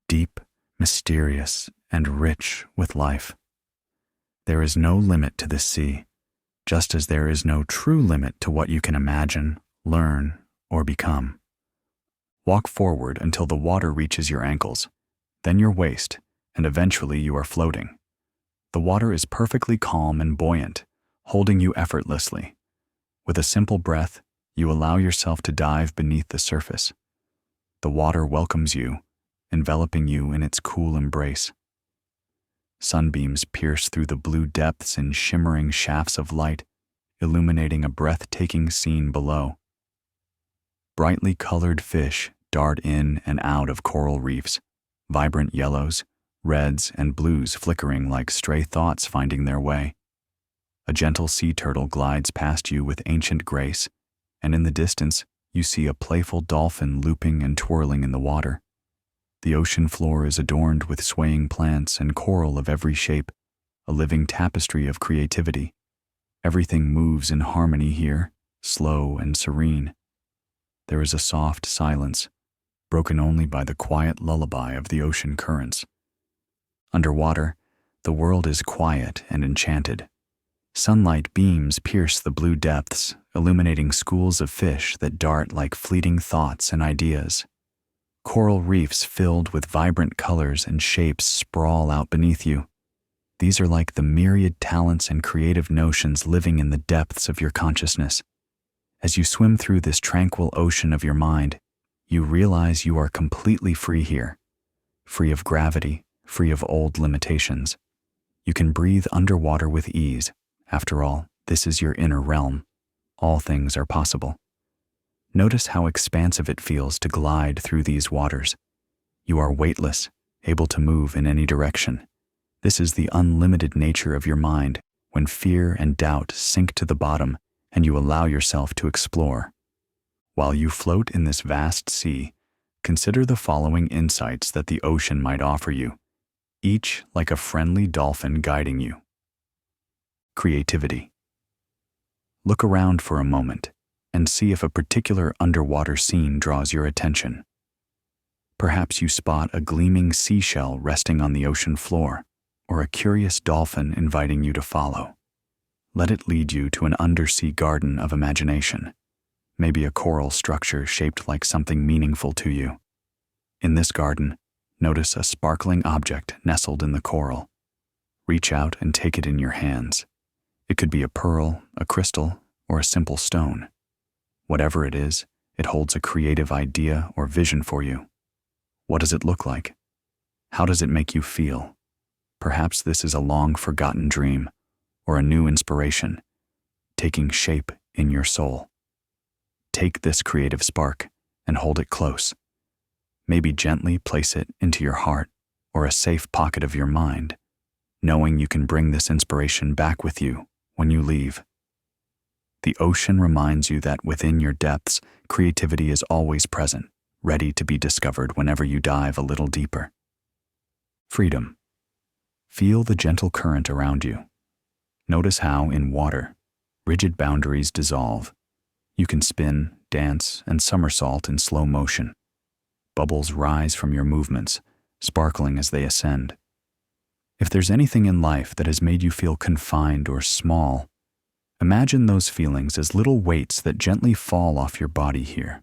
Deep, mysterious, and rich with life. There is no limit to this sea, just as there is no true limit to what you can imagine, learn, or become. Walk forward until the water reaches your ankles, then your waist, and eventually you are floating. The water is perfectly calm and buoyant, holding you effortlessly. With a simple breath, you allow yourself to dive beneath the surface. The water welcomes you, enveloping you in its cool embrace. Sunbeams pierce through the blue depths in shimmering shafts of light, illuminating a breathtaking scene below. Brightly colored fish dart in and out of coral reefs, vibrant yellows, reds, and blues flickering like stray thoughts finding their way. A gentle sea turtle glides past you with ancient grace, and in the distance you see a playful dolphin looping and twirling in the water. The ocean floor is adorned with swaying plants and coral of every shape, a living tapestry of creativity. Everything moves in harmony here, slow and serene. There is a soft silence, broken only by the quiet lullaby of the ocean currents. Underwater, the world is quiet and enchanted. Sunlight beams pierce the blue depths, illuminating schools of fish that dart like fleeting thoughts and ideas. Coral reefs filled with vibrant colors and shapes sprawl out beneath you. These are like the myriad talents and creative notions living in the depths of your consciousness. As you swim through this tranquil ocean of your mind, you realize you are completely free here, free of gravity, free of old limitations. You can breathe underwater with ease. After all, this is your inner realm. All things are possible. Notice how expansive it feels to glide through these waters. You are weightless, able to move in any direction. This is the unlimited nature of your mind when fear and doubt sink to the bottom and you allow yourself to explore. While you float in this vast sea, consider the following insights that the ocean might offer you, each like a friendly dolphin guiding you. Creativity. Look around for a moment and see if a particular underwater scene draws your attention. Perhaps you spot a gleaming seashell resting on the ocean floor, or a curious dolphin inviting you to follow. Let it lead you to an undersea garden of imagination, maybe a coral structure shaped like something meaningful to you. In this garden, notice a sparkling object nestled in the coral. Reach out and take it in your hands. It could be a pearl, a crystal, or a simple stone. Whatever it is, it holds a creative idea or vision for you. What does it look like? How does it make you feel? Perhaps this is a long-forgotten dream or a new inspiration taking shape in your soul. Take this creative spark and hold it close. Maybe gently place it into your heart or a safe pocket of your mind, knowing you can bring this inspiration back with you when you leave. The ocean reminds you that within your depths, creativity is always present, ready to be discovered whenever you dive a little deeper. Freedom. Feel the gentle current around you. Notice how, in water, rigid boundaries dissolve. You can spin, dance, and somersault in slow motion. Bubbles rise from your movements, sparkling as they ascend. If there's anything in life that has made you feel confined or small, imagine those feelings as little weights that gently fall off your body here.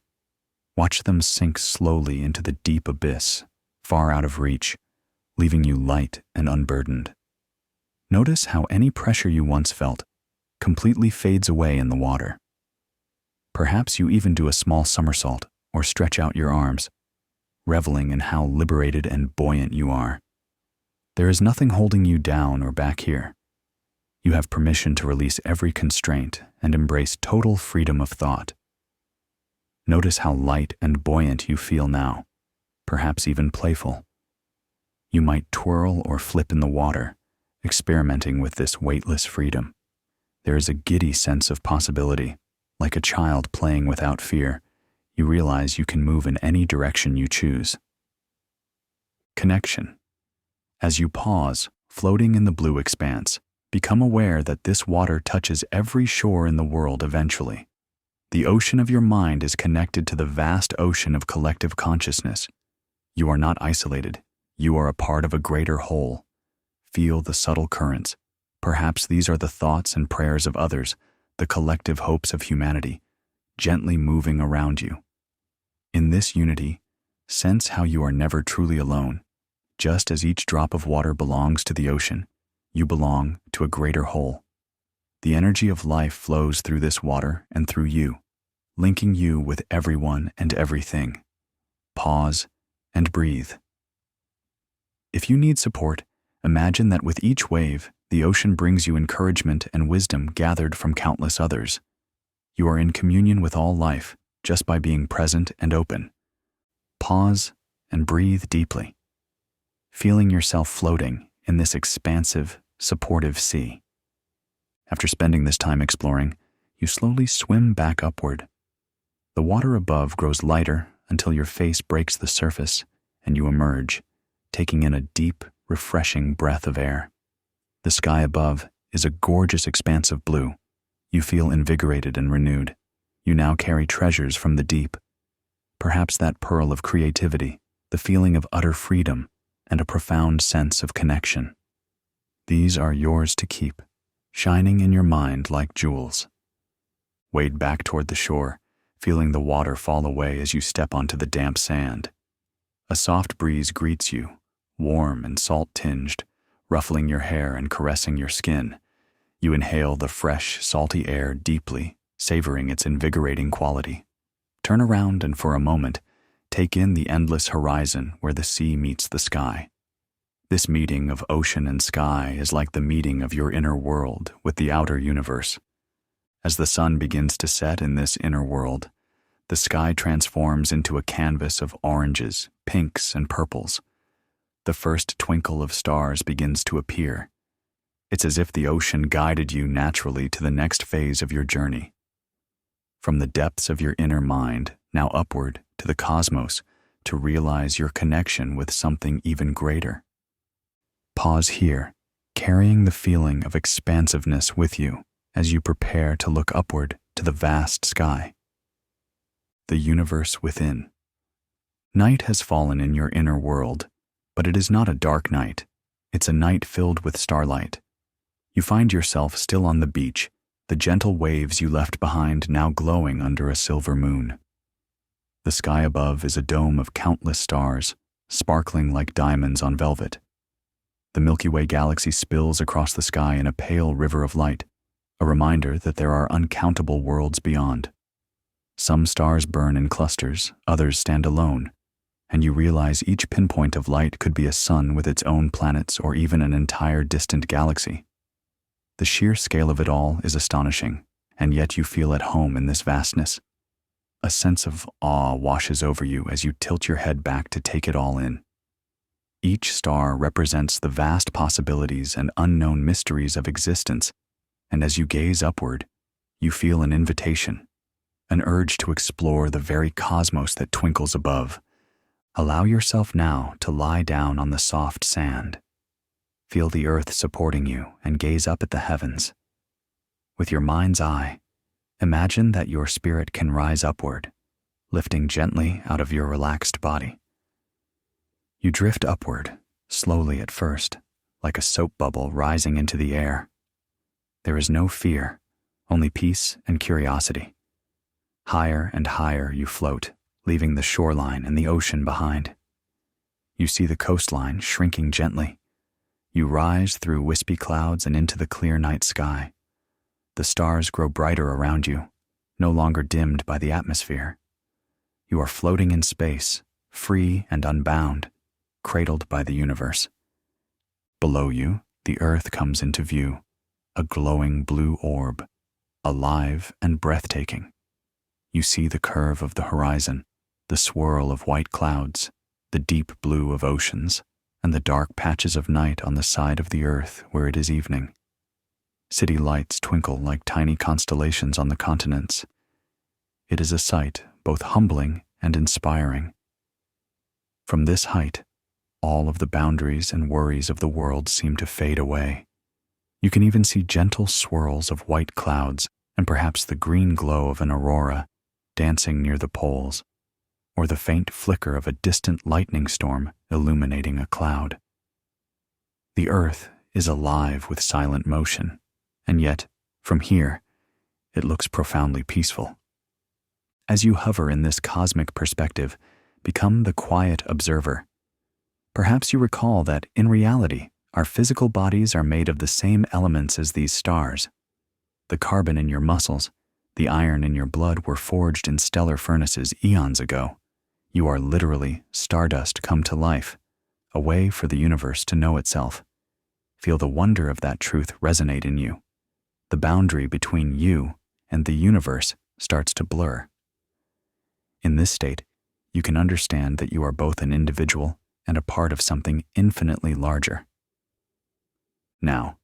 Watch them sink slowly into the deep abyss, far out of reach, leaving you light and unburdened. Notice how any pressure you once felt completely fades away in the water. Perhaps you even do a small somersault or stretch out your arms, reveling in how liberated and buoyant you are. There is nothing holding you down or back here. You have permission to release every constraint and embrace total freedom of thought. Notice how light and buoyant you feel now, perhaps even playful. You might twirl or flip in the water, experimenting with this weightless freedom. There is a giddy sense of possibility. Like a child playing without fear, you realize you can move in any direction you choose. Connection. As you pause, floating in the blue expanse, become aware that this water touches every shore in the world eventually. The ocean of your mind is connected to the vast ocean of collective consciousness. You are not isolated. You are a part of a greater whole. Feel the subtle currents. Perhaps these are the thoughts and prayers of others, the collective hopes of humanity, gently moving around you. In this unity, sense how you are never truly alone. Just as each drop of water belongs to the ocean, you belong to a greater whole. The energy of life flows through this water and through you, linking you with everyone and everything. Pause and breathe. If you need support, imagine that with each wave, the ocean brings you encouragement and wisdom gathered from countless others. You are in communion with all life just by being present and open. Pause and breathe deeply, feeling yourself floating in this expansive, supportive sea. After spending this time exploring, you slowly swim back upward. The water above grows lighter until your face breaks the surface and you emerge, taking in a deep, refreshing breath of air. The sky above is a gorgeous expanse of blue. You feel invigorated and renewed. You now carry treasures from the deep. Perhaps that pearl of creativity, the feeling of utter freedom, and a profound sense of connection. These are yours to keep, shining in your mind like jewels. Wade back toward the shore, feeling the water fall away as you step onto the damp sand. A soft breeze greets you, warm and salt-tinged, ruffling your hair and caressing your skin. You inhale the fresh, salty air deeply, savoring its invigorating quality. Turn around and for a moment, take in the endless horizon where the sea meets the sky. This meeting of ocean and sky is like the meeting of your inner world with the outer universe. As the sun begins to set in this inner world, the sky transforms into a canvas of oranges, pinks, and purples. The first twinkle of stars begins to appear. It's as if the ocean guided you naturally to the next phase of your journey. From the depths of your inner mind, now upward to the cosmos, to realize your connection with something even greater. Pause here, carrying the feeling of expansiveness with you as you prepare to look upward to the vast sky. The universe within. Night has fallen in your inner world, but it is not a dark night. It's a night filled with starlight. You find yourself still on the beach, the gentle waves you left behind now glowing under a silver moon. The sky above is a dome of countless stars, sparkling like diamonds on velvet. The Milky Way galaxy spills across the sky in a pale river of light, a reminder that there are uncountable worlds beyond. Some stars burn in clusters, others stand alone, and you realize each pinpoint of light could be a sun with its own planets or even an entire distant galaxy. The sheer scale of it all is astonishing, and yet you feel at home in this vastness. A sense of awe washes over you as you tilt your head back to take it all in. Each star represents the vast possibilities and unknown mysteries of existence, and as you gaze upward, you feel an invitation, an urge to explore the very cosmos that twinkles above. Allow yourself now to lie down on the soft sand. Feel the earth supporting you and gaze up at the heavens. With your mind's eye, imagine that your spirit can rise upward, lifting gently out of your relaxed body. You drift upward, slowly at first, like a soap bubble rising into the air. There is no fear, only peace and curiosity. Higher and higher you float, leaving the shoreline and the ocean behind. You see the coastline shrinking gently. You rise through wispy clouds and into the clear night sky. The stars grow brighter around you, no longer dimmed by the atmosphere. You are floating in space, free and unbound, cradled by the universe. Below you, the earth comes into view, a glowing blue orb, alive and breathtaking. You see the curve of the horizon, the swirl of white clouds, the deep blue of oceans, and the dark patches of night on the side of the earth where it is evening. City lights twinkle like tiny constellations on the continents. It is a sight both humbling and inspiring. From this height, all of the boundaries and worries of the world seem to fade away. You can even see gentle swirls of white clouds and perhaps the green glow of an aurora dancing near the poles, or the faint flicker of a distant lightning storm illuminating a cloud. The earth is alive with silent motion, and yet, from here, it looks profoundly peaceful. As you hover in this cosmic perspective, become the quiet observer. Perhaps you recall that, in reality, our physical bodies are made of the same elements as these stars. The carbon in your muscles, the iron in your blood were forged in stellar furnaces eons ago. You are literally stardust come to life, a way for the universe to know itself. Feel the wonder of that truth resonate in you. The boundary between you and the universe starts to blur. In this state, you can understand that you are both an individual and a part of something infinitely larger. Now,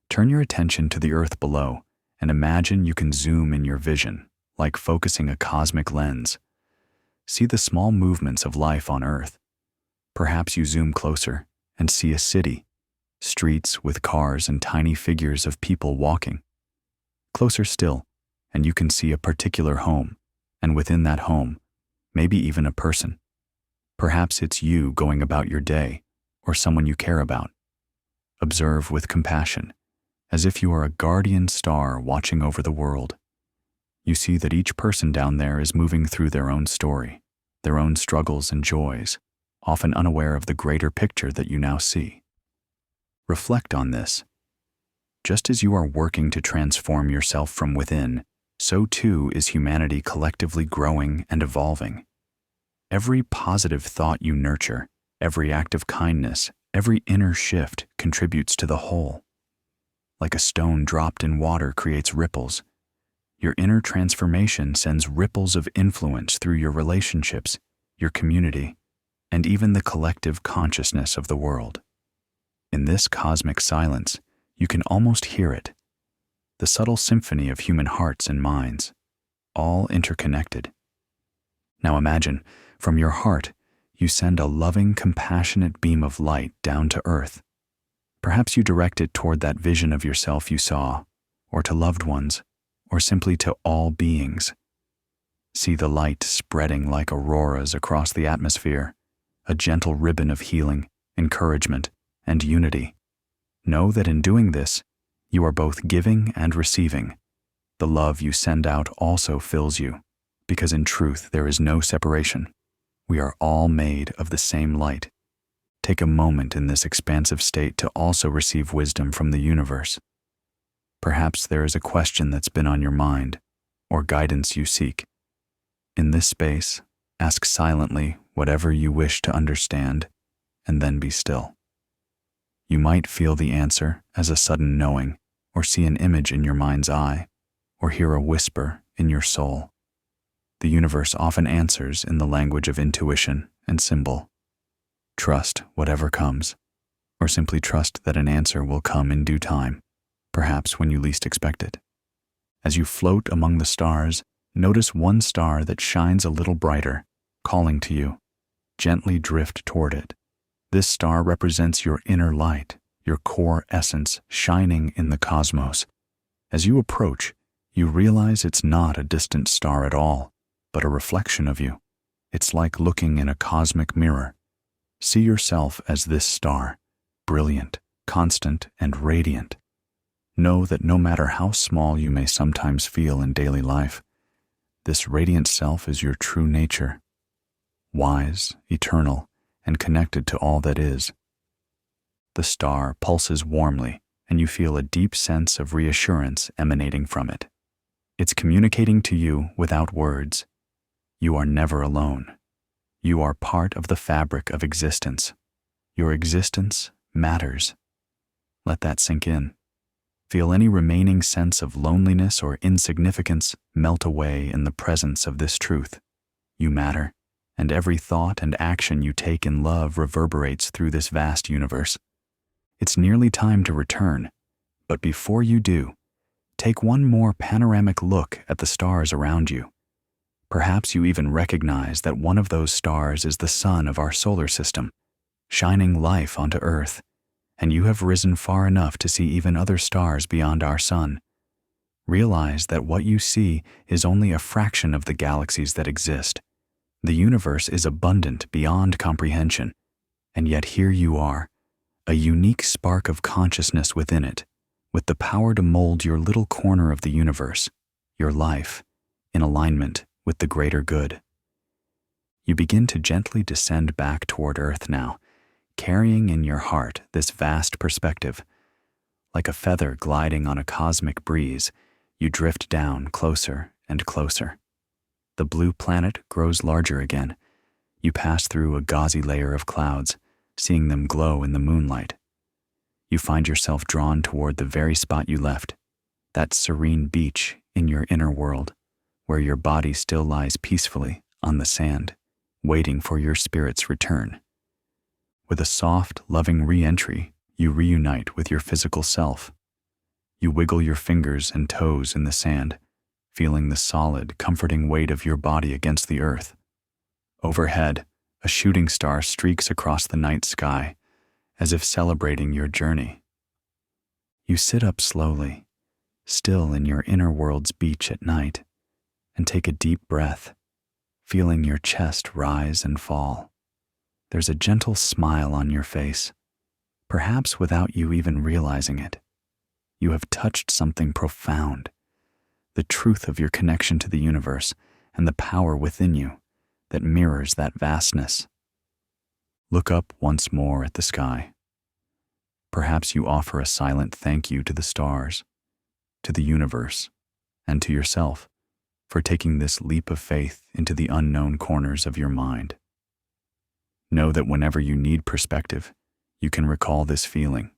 turn your attention to the earth below and imagine you can zoom in your vision, like focusing a cosmic lens. See the small movements of life on Earth. Perhaps you zoom closer and see a city, streets with cars and tiny figures of people walking. Closer still, and you can see a particular home, and within that home, maybe even a person. Perhaps it's you going about your day, or someone you care about. Observe with compassion, as if you are a guardian star watching over the world. You see that each person down there is moving through their own story, their own struggles and joys, often unaware of the greater picture that you now see. Reflect on this. Just as you are working to transform yourself from within, so too is humanity collectively growing and evolving. Every positive thought you nurture, every act of kindness, every inner shift contributes to the whole. Like a stone dropped in water creates ripples, your inner transformation sends ripples of influence through your relationships, your community, and even the collective consciousness of the world. In this cosmic silence, you can almost hear it, the subtle symphony of human hearts and minds, all interconnected. Now imagine, from your heart, you send a loving, compassionate beam of light down to earth. Perhaps you direct it toward that vision of yourself you saw, or to loved ones, or simply to all beings. See the light spreading like auroras across the atmosphere, a gentle ribbon of healing, encouragement, and unity. Know that in doing this, you are both giving and receiving. The love you send out also fills you, because in truth there is no separation. We are all made of the same light. Take a moment in this expansive state to also receive wisdom from the universe. Perhaps there is a question that's been on your mind, or guidance you seek. In this space, Ask silently whatever you wish to understand, and then be still. You might feel the answer as a sudden knowing, or see an image in your mind's eye, or hear a whisper in your soul. The universe often answers in the language of intuition and symbol. Trust whatever comes, or simply trust that an answer will come in due time, perhaps when you least expect it. As you float among the stars, notice one star that shines a little brighter, calling to you. Gently drift toward it. This star represents your inner light, your core essence shining in the cosmos. As you approach, you realize it's not a distant star at all, but a reflection of you. It's like looking in a cosmic mirror. See yourself as this star, brilliant, constant, and radiant. Know that no matter how small you may sometimes feel in daily life, this radiant self is your true nature, wise, eternal, and connected to all that is. The star pulses warmly, and you feel a deep sense of reassurance emanating from it. It's communicating to you without words. You are never alone. You are part of the fabric of existence. Your existence matters. Let that sink in. Feel any remaining sense of loneliness or insignificance melt away in the presence of this truth. You matter, and every thought and action you take in love reverberates through this vast universe. It's nearly time to return, but before you do, take one more panoramic look at the stars around you. Perhaps you even recognize that one of those stars is the sun of our solar system, shining life onto Earth, and you have risen far enough to see even other stars beyond our sun. Realize that what you see is only a fraction of the galaxies that exist. The universe is abundant beyond comprehension, and yet here you are, a unique spark of consciousness within it, with the power to mold your little corner of the universe, your life, in alignment with the greater good. You begin to gently descend back toward Earth now, carrying in your heart this vast perspective. Like a feather gliding on a cosmic breeze, you drift down closer and closer. The blue planet grows larger again. You pass through a gauzy layer of clouds, seeing them glow in the moonlight. You find yourself drawn toward the very spot you left, that serene beach in your inner world, where your body still lies peacefully on the sand, waiting for your spirit's return. With a soft, loving re-entry, you reunite with your physical self. You wiggle your fingers and toes in the sand, feeling the solid, comforting weight of your body against the earth. Overhead, a shooting star streaks across the night sky, as if celebrating your journey. You sit up slowly, still in your inner world's beach at night, and take a deep breath, feeling your chest rise and fall. There's a gentle smile on your face, perhaps without you even realizing it. You have touched something profound, the truth of your connection to the universe and the power within you that mirrors that vastness. Look up once more at the sky. Perhaps you offer a silent thank you to the stars, to the universe, and to yourself for taking this leap of faith into the unknown corners of your mind. Know that whenever you need perspective, you can recall this feeling,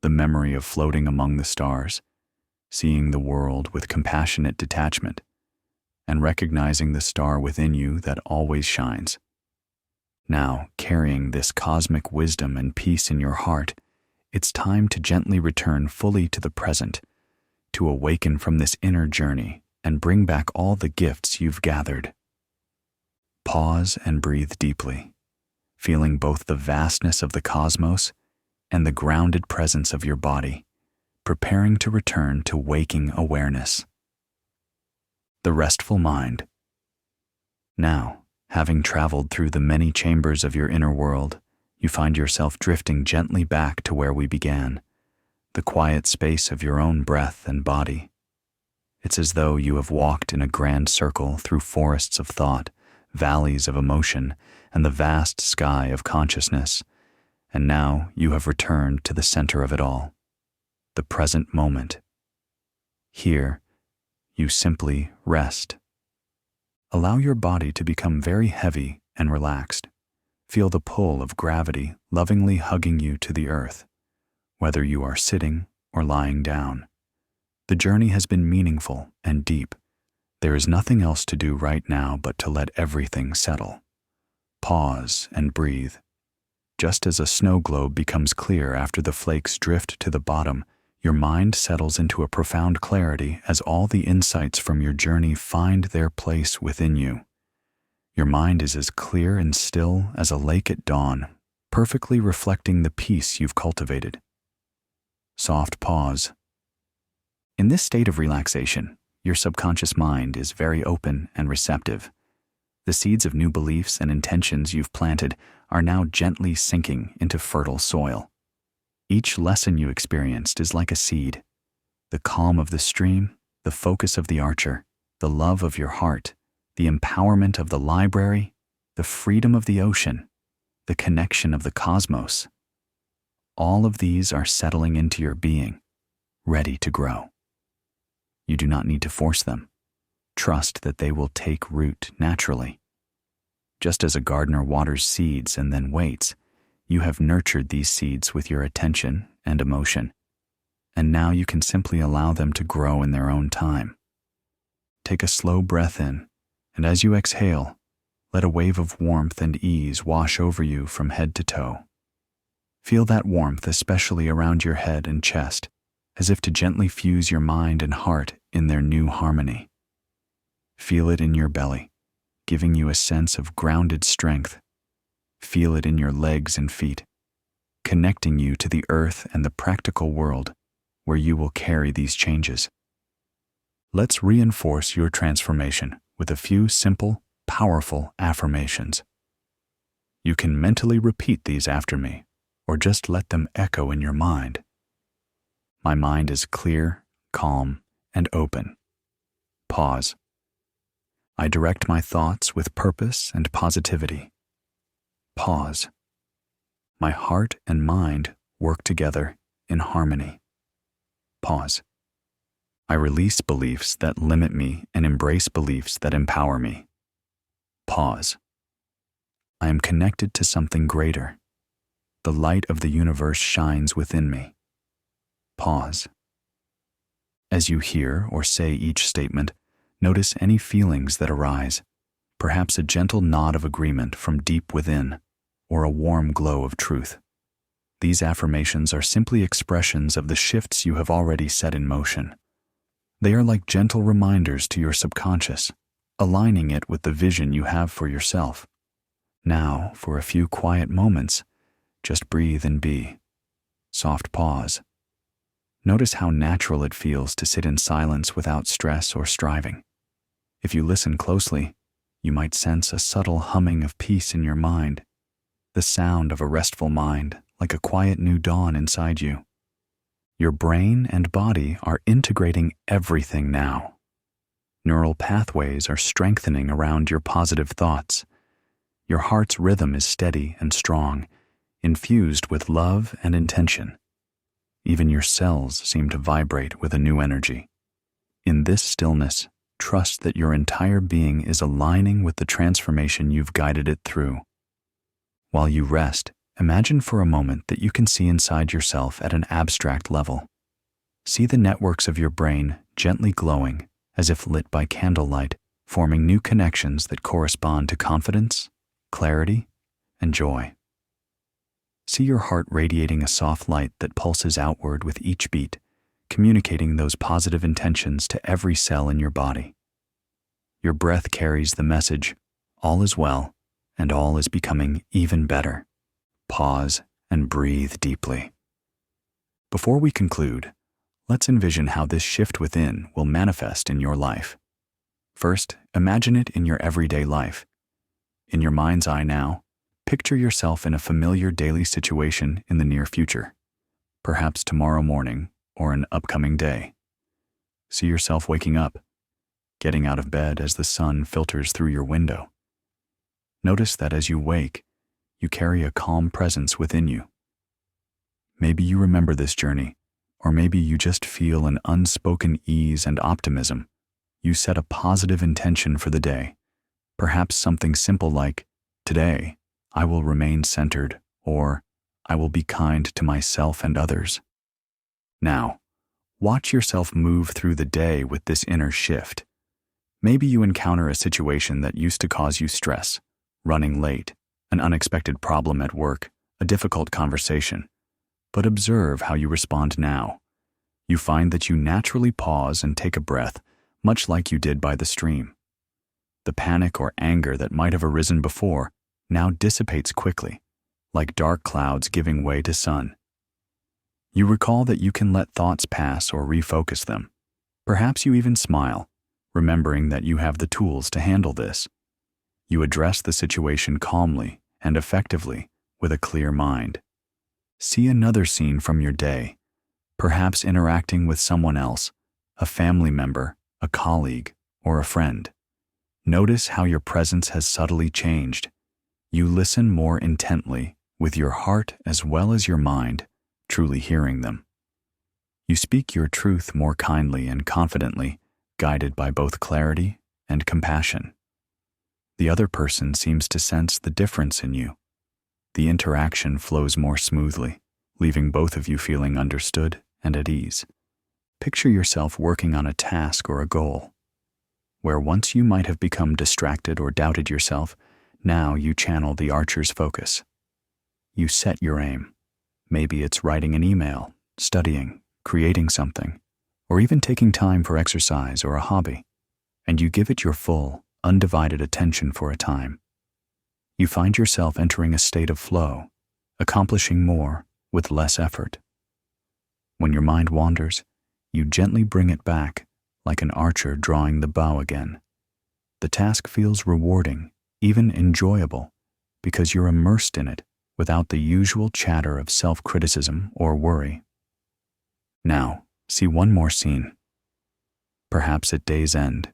the memory of floating among the stars, seeing the world with compassionate detachment, and recognizing the star within you that always shines. Now, carrying this cosmic wisdom and peace in your heart, it's time to gently return fully to the present, to awaken from this inner journey and bring back all the gifts you've gathered. Pause and breathe deeply, feeling both the vastness of the cosmos and the grounded presence of your body, preparing to return to waking awareness. The Restful Mind. Now, having traveled through the many chambers of your inner world, you find yourself drifting gently back to where we began, the quiet space of your own breath and body. It's as though you have walked in a grand circle through forests of thought, valleys of emotion, and the vast sky of consciousness, and now you have returned to the center of it all, the present moment. Here, you simply rest. Allow your body to become very heavy and relaxed. Feel the pull of gravity lovingly hugging you to the earth, whether you are sitting or lying down. The journey has been meaningful and deep. There is nothing else to do right now but to let everything settle. Pause and breathe. Just as a snow globe becomes clear after the flakes drift to the bottom, your mind settles into a profound clarity as all the insights from your journey find their place within you. Your mind is as clear and still as a lake at dawn, perfectly reflecting the peace you've cultivated. Soft pause. In this state of relaxation, your subconscious mind is very open and receptive. The seeds of new beliefs and intentions you've planted are now gently sinking into fertile soil. Each lesson you experienced is like a seed. The calm of the stream, the focus of the archer, the love of your heart, the empowerment of the library, the freedom of the ocean, the connection of the cosmos. All of these are settling into your being, ready to grow. You do not need to force them. Trust that they will take root naturally. Just as a gardener waters seeds and then waits, you have nurtured these seeds with your attention and emotion, and now you can simply allow them to grow in their own time. Take a slow breath in, and as you exhale, let a wave of warmth and ease wash over you from head to toe. Feel that warmth especially around your head and chest, as if to gently fuse your mind and heart in their new harmony. Feel it in your belly, giving you a sense of grounded strength. Feel it in your legs and feet, connecting you to the earth and the practical world where you will carry these changes. Let's reinforce your transformation with a few simple, powerful affirmations. You can mentally repeat these after me, or just let them echo in your mind. My mind is clear, calm, and open. Pause. I direct my thoughts with purpose and positivity. Pause. My heart and mind work together in harmony. Pause. I release beliefs that limit me and embrace beliefs that empower me. Pause. I am connected to something greater. The light of the universe shines within me. Pause. As you hear or say each statement, notice any feelings that arise, perhaps a gentle nod of agreement from deep within, or a warm glow of truth. These affirmations are simply expressions of the shifts you have already set in motion. They are like gentle reminders to your subconscious, aligning it with the vision you have for yourself. Now, for a few quiet moments, just breathe and be. Soft pause. Notice how natural it feels to sit in silence without stress or striving. If you listen closely, you might sense a subtle humming of peace in your mind, the sound of a restful mind, like a quiet new dawn inside you. Your brain and body are integrating everything now. Neural pathways are strengthening around your positive thoughts. Your heart's rhythm is steady and strong, infused with love and intention. Even your cells seem to vibrate with a new energy. In this stillness, trust that your entire being is aligning with the transformation you've guided it through. While you rest, imagine for a moment that you can see inside yourself at an abstract level. See the networks of your brain gently glowing, as if lit by candlelight, forming new connections that correspond to confidence, clarity, and joy. See your heart radiating a soft light that pulses outward with each beat, communicating those positive intentions to every cell in your body. Your breath carries the message, all is well, and all is becoming even better. Pause and breathe deeply. Before we conclude, let's envision how this shift within will manifest in your life. First, imagine it in your everyday life. In your mind's eye now, picture yourself in a familiar daily situation in the near future, perhaps tomorrow morning or an upcoming day. See yourself waking up, getting out of bed as the sun filters through your window. Notice that as you wake, you carry a calm presence within you. Maybe you remember this journey, or maybe you just feel an unspoken ease and optimism. You set a positive intention for the day, Perhaps something simple like, "Today, I will remain centered," or "I will be kind to myself and others." Now, watch yourself move through the day with this inner shift. Maybe you encounter a situation that used to cause you stress, running late, an unexpected problem at work, a difficult conversation. But observe how you respond now. You find that you naturally pause and take a breath, much like you did by the stream. The panic or anger that might have arisen before now dissipates quickly, like dark clouds giving way to sun. You recall that you can let thoughts pass or refocus them. Perhaps you even smile, remembering that you have the tools to handle this. You address the situation calmly and effectively with a clear mind. See another scene from your day, perhaps interacting with someone else, a family member, a colleague, or a friend. Notice how your presence has subtly changed. You listen more intently, with your heart as well as your mind, truly hearing them. You speak your truth more kindly and confidently, guided by both clarity and compassion. The other person seems to sense the difference in you. The interaction flows more smoothly, leaving both of you feeling understood and at ease. Picture yourself working on a task or a goal, where once you might have become distracted or doubted yourself, now you channel the archer's focus. You set your aim. Maybe it's writing an email, studying, creating something, or even taking time for exercise or a hobby, and you give it your full, undivided attention for a time. You find yourself entering a state of flow, accomplishing more with less effort. When your mind wanders, you gently bring it back, like an archer drawing the bow again. The task feels rewarding, even enjoyable, because you're immersed in it without the usual chatter of self-criticism or worry. Now, see one more scene. Perhaps at day's end,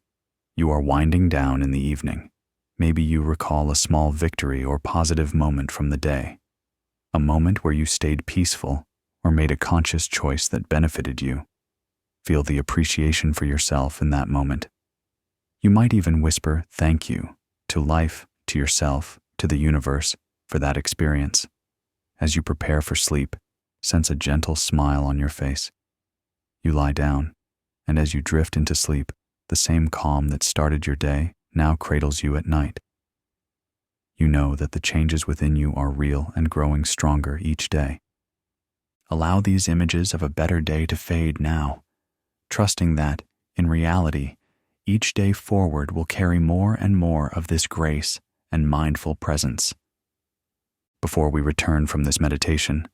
you are winding down in the evening. Maybe you recall a small victory or positive moment from the day, a moment where you stayed peaceful or made a conscious choice that benefited you. Feel the appreciation for yourself in that moment. You might even whisper thank you to life, to yourself, to the universe for that experience. As you prepare for sleep, sense a gentle smile on your face. You lie down, and as you drift into sleep, the same calm that started your day now cradles you at night. You know that the changes within you are real and growing stronger each day. Allow these images of a better day to fade now, trusting that, in reality, each day forward will carry more and more of this grace and mindful presence. Before we return from this meditation,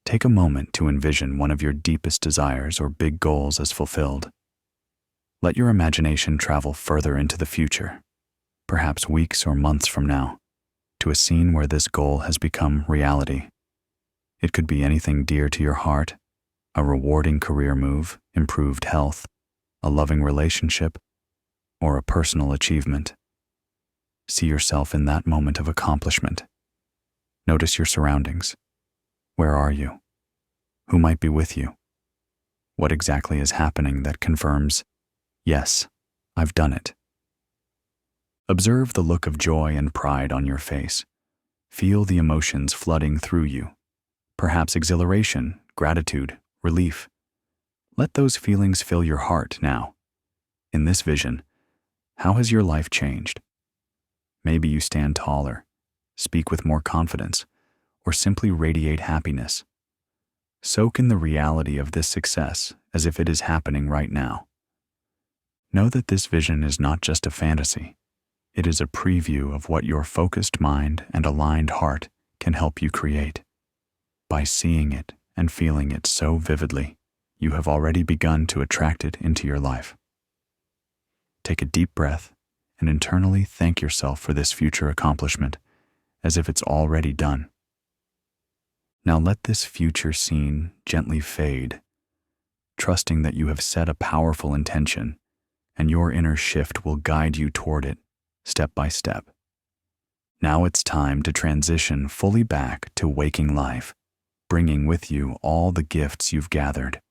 take a moment to envision one of your deepest desires or big goals as fulfilled. Let your imagination travel further into the future, perhaps weeks or months from now, to a scene where this goal has become reality. It could be anything dear to your heart, a rewarding career move, improved health, a loving relationship, or a personal achievement. See yourself in that moment of accomplishment. Notice your surroundings. Where are you? Who might be with you? What exactly is happening that confirms, yes, I've done it? Observe the look of joy and pride on your face. Feel the emotions flooding through you. Perhaps exhilaration, gratitude, relief. Let those feelings fill your heart now. In this vision, how has your life changed? Maybe you stand taller, speak with more confidence, or simply radiate happiness. Soak in the reality of this success as if it is happening right now. Know that this vision is not just a fantasy. It is a preview of what your focused mind and aligned heart can help you create. By seeing it and feeling it so vividly, you have already begun to attract it into your life. Take a deep breath and internally thank yourself for this future accomplishment, as if it's already done. Now let this future scene gently fade, trusting that you have set a powerful intention, and your inner shift will guide you toward it, step by step. Now it's time to transition fully back to waking life, bringing with you all the gifts you've gathered.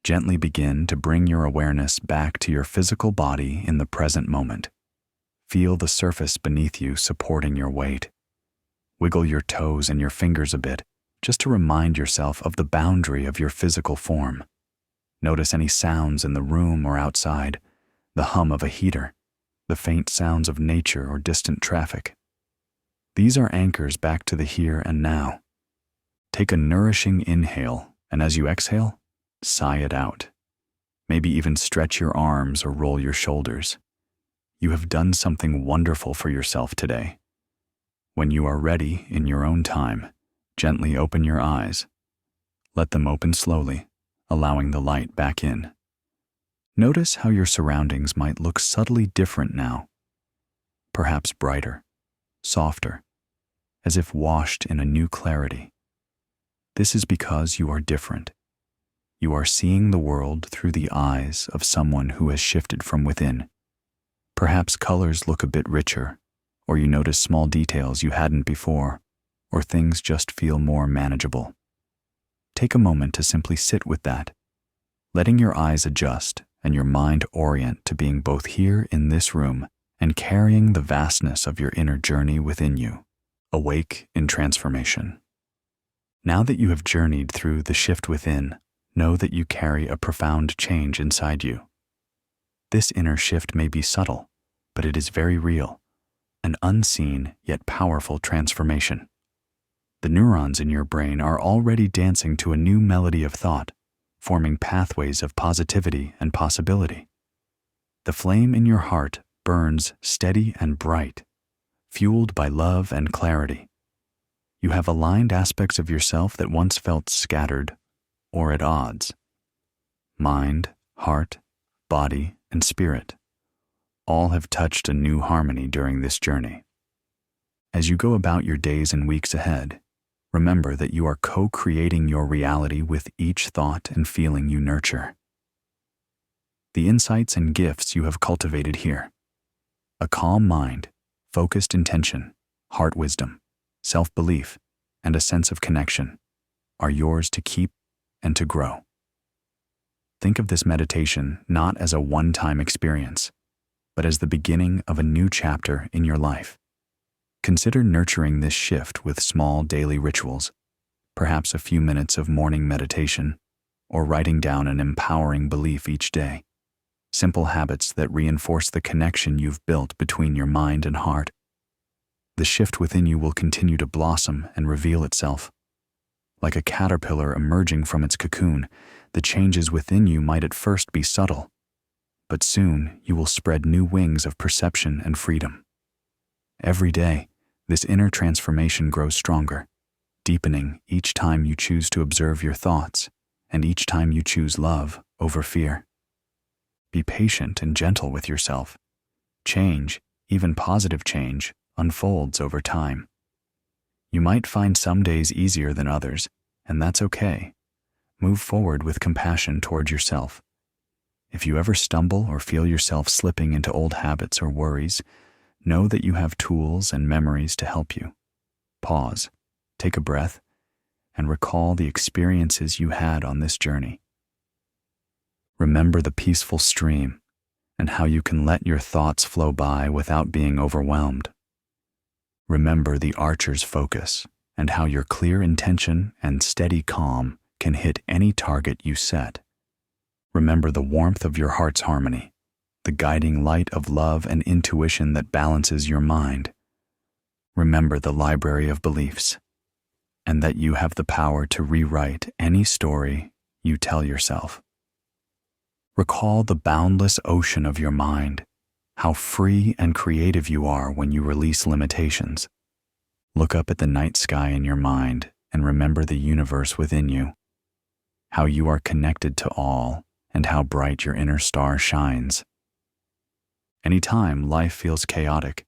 Gently begin to bring your awareness back to your physical body in the present moment. Feel the surface beneath you supporting your weight. Wiggle your toes and your fingers a bit, just to remind yourself of the boundary of your physical form. Notice any sounds in the room or outside, the hum of a heater, the faint sounds of nature or distant traffic. These are anchors back to the here and now. Take a nourishing inhale, and as you exhale, sigh it out. Maybe even stretch your arms or roll your shoulders. You have done something wonderful for yourself today. When you are ready in your own time, gently open your eyes. Let them open slowly, allowing the light back in. Notice how your surroundings might look subtly different now. Perhaps brighter, softer, as if washed in a new clarity. This is because you are different. You are seeing the world through the eyes of someone who has shifted from within. Perhaps colors look a bit richer, or you notice small details you hadn't before, or things just feel more manageable. Take a moment to simply sit with that, letting your eyes adjust and your mind orient to being both here in this room and carrying the vastness of your inner journey within you, awake in transformation. Now that you have journeyed through the shift within, know that you carry a profound change inside you. This inner shift may be subtle, but it is very real, an unseen yet powerful transformation. The neurons in your brain are already dancing to a new melody of thought, forming pathways of positivity and possibility. The flame in your heart burns steady and bright, fueled by love and clarity. You have aligned aspects of yourself that once felt scattered or at odds. Mind, heart, body, and spirit all have touched a new harmony during this journey. As you go about your days and weeks ahead, remember that you are co-creating your reality with each thought and feeling you nurture. The insights and gifts you have cultivated here, a calm mind, focused intention, heart wisdom, self-belief, and a sense of connection, are yours to keep and to grow. Think of this meditation not as a one-time experience, but as the beginning of a new chapter in your life. Consider nurturing this shift with small daily rituals, perhaps a few minutes of morning meditation, or writing down an empowering belief each day. Simple habits that reinforce the connection you've built between your mind and heart. The shift within you will continue to blossom and reveal itself. Like a caterpillar emerging from its cocoon, the changes within you might at first be subtle, but soon you will spread new wings of perception and freedom. Every day, this inner transformation grows stronger, deepening each time you choose to observe your thoughts and each time you choose love over fear. Be patient and gentle with yourself. Change, even positive change, unfolds over time. You might find some days easier than others, and that's okay. Move forward with compassion toward yourself. If you ever stumble or feel yourself slipping into old habits or worries, know that you have tools and memories to help you. Pause, take a breath, and recall the experiences you had on this journey. Remember the peaceful stream and how you can let your thoughts flow by without being overwhelmed. Remember the archer's focus and how your clear intention and steady calm can hit any target you set. Remember the warmth of your heart's harmony, the guiding light of love and intuition that balances your mind. Remember the library of beliefs, and that you have the power to rewrite any story you tell yourself. Recall the boundless ocean of your mind, how free and creative you are when you release limitations. Look up at the night sky in your mind and remember the universe within you, how you are connected to all and how bright your inner star shines. Anytime life feels chaotic,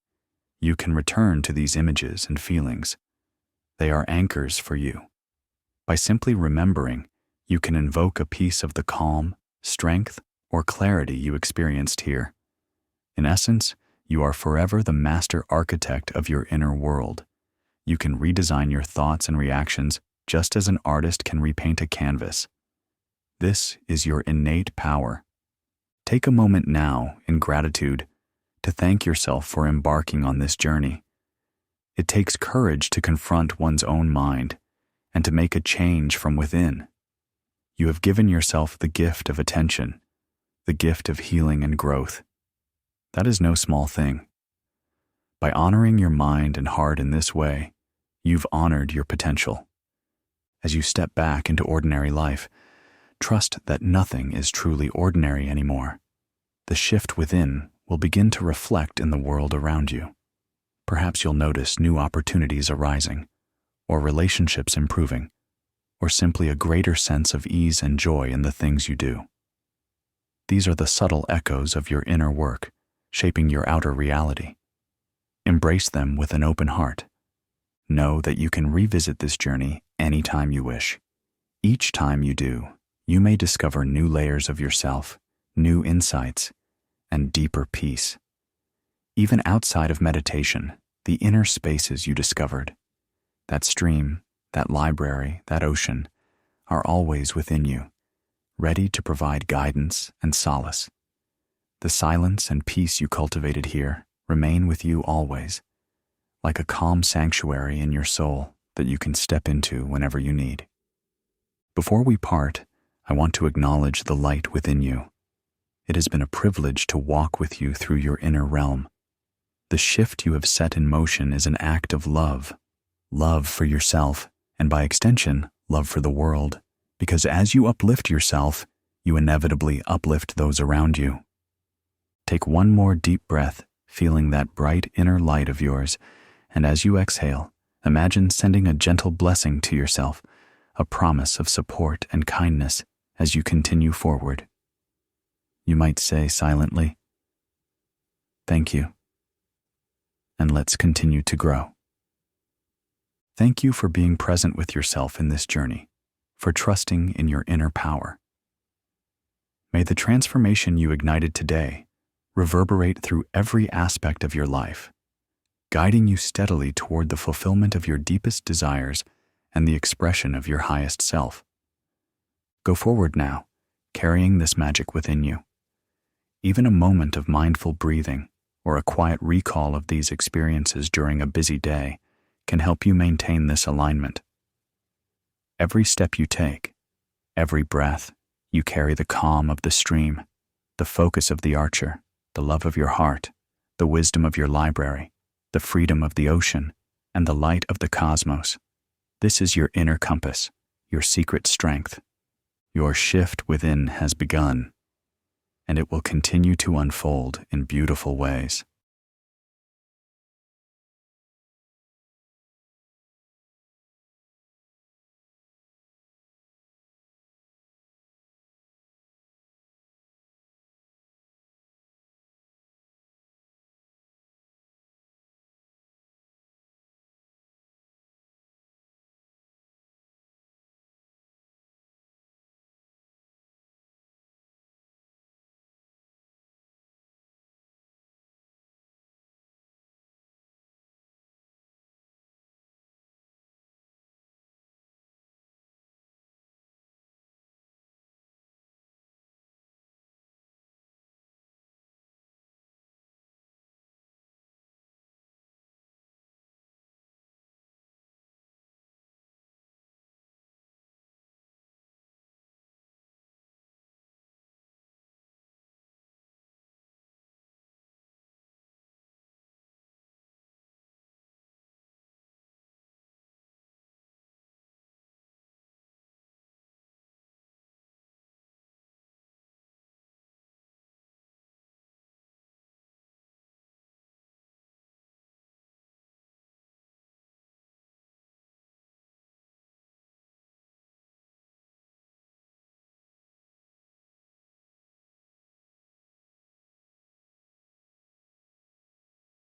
you can return to these images and feelings. They are anchors for you. By simply remembering, you can invoke a piece of the calm, strength, or clarity you experienced here. In essence, you are forever the master architect of your inner world. You can redesign your thoughts and reactions just as an artist can repaint a canvas. This is your innate power. Take a moment now in gratitude to thank yourself for embarking on this journey. It takes courage to confront one's own mind and to make a change from within. You have given yourself the gift of attention, the gift of healing and growth. That is no small thing. By honoring your mind and heart in this way, you've honored your potential. As you step back into ordinary life, trust that nothing is truly ordinary anymore. The shift within will begin to reflect in the world around you. Perhaps you'll notice new opportunities arising, or relationships improving, or simply a greater sense of ease and joy in the things you do. These are the subtle echoes of your inner work, shaping your outer reality. Embrace them with an open heart. Know that you can revisit this journey anytime you wish. Each time you do, you may discover new layers of yourself, new insights, and deeper peace. Even outside of meditation, the inner spaces you discovered, that stream, that library, that ocean, are always within you, ready to provide guidance and solace. The silence and peace you cultivated here remain with you always, like a calm sanctuary in your soul that you can step into whenever you need. Before we part, I want to acknowledge the light within you. It has been a privilege to walk with you through your inner realm. The shift you have set in motion is an act of love for yourself, and by extension, love for the world, because as you uplift yourself, you inevitably uplift those around you. Take one more deep breath, feeling that bright inner light of yours, and as you exhale, imagine sending a gentle blessing to yourself, a promise of support and kindness as you continue forward. You might say silently, "Thank you," and let's continue to grow. Thank you for being present with yourself in this journey, for trusting in your inner power. May the transformation you ignited today reverberate through every aspect of your life, guiding you steadily toward the fulfillment of your deepest desires and the expression of your highest self. Go forward now, carrying this magic within you. Even a moment of mindful breathing or a quiet recall of these experiences during a busy day can help you maintain this alignment. Every step you take, every breath, you carry the calm of the stream, the focus of the archer, the love of your heart, the wisdom of your library, the freedom of the ocean, and the light of the cosmos. This is your inner compass, your secret strength. Your shift within has begun, and it will continue to unfold in beautiful ways.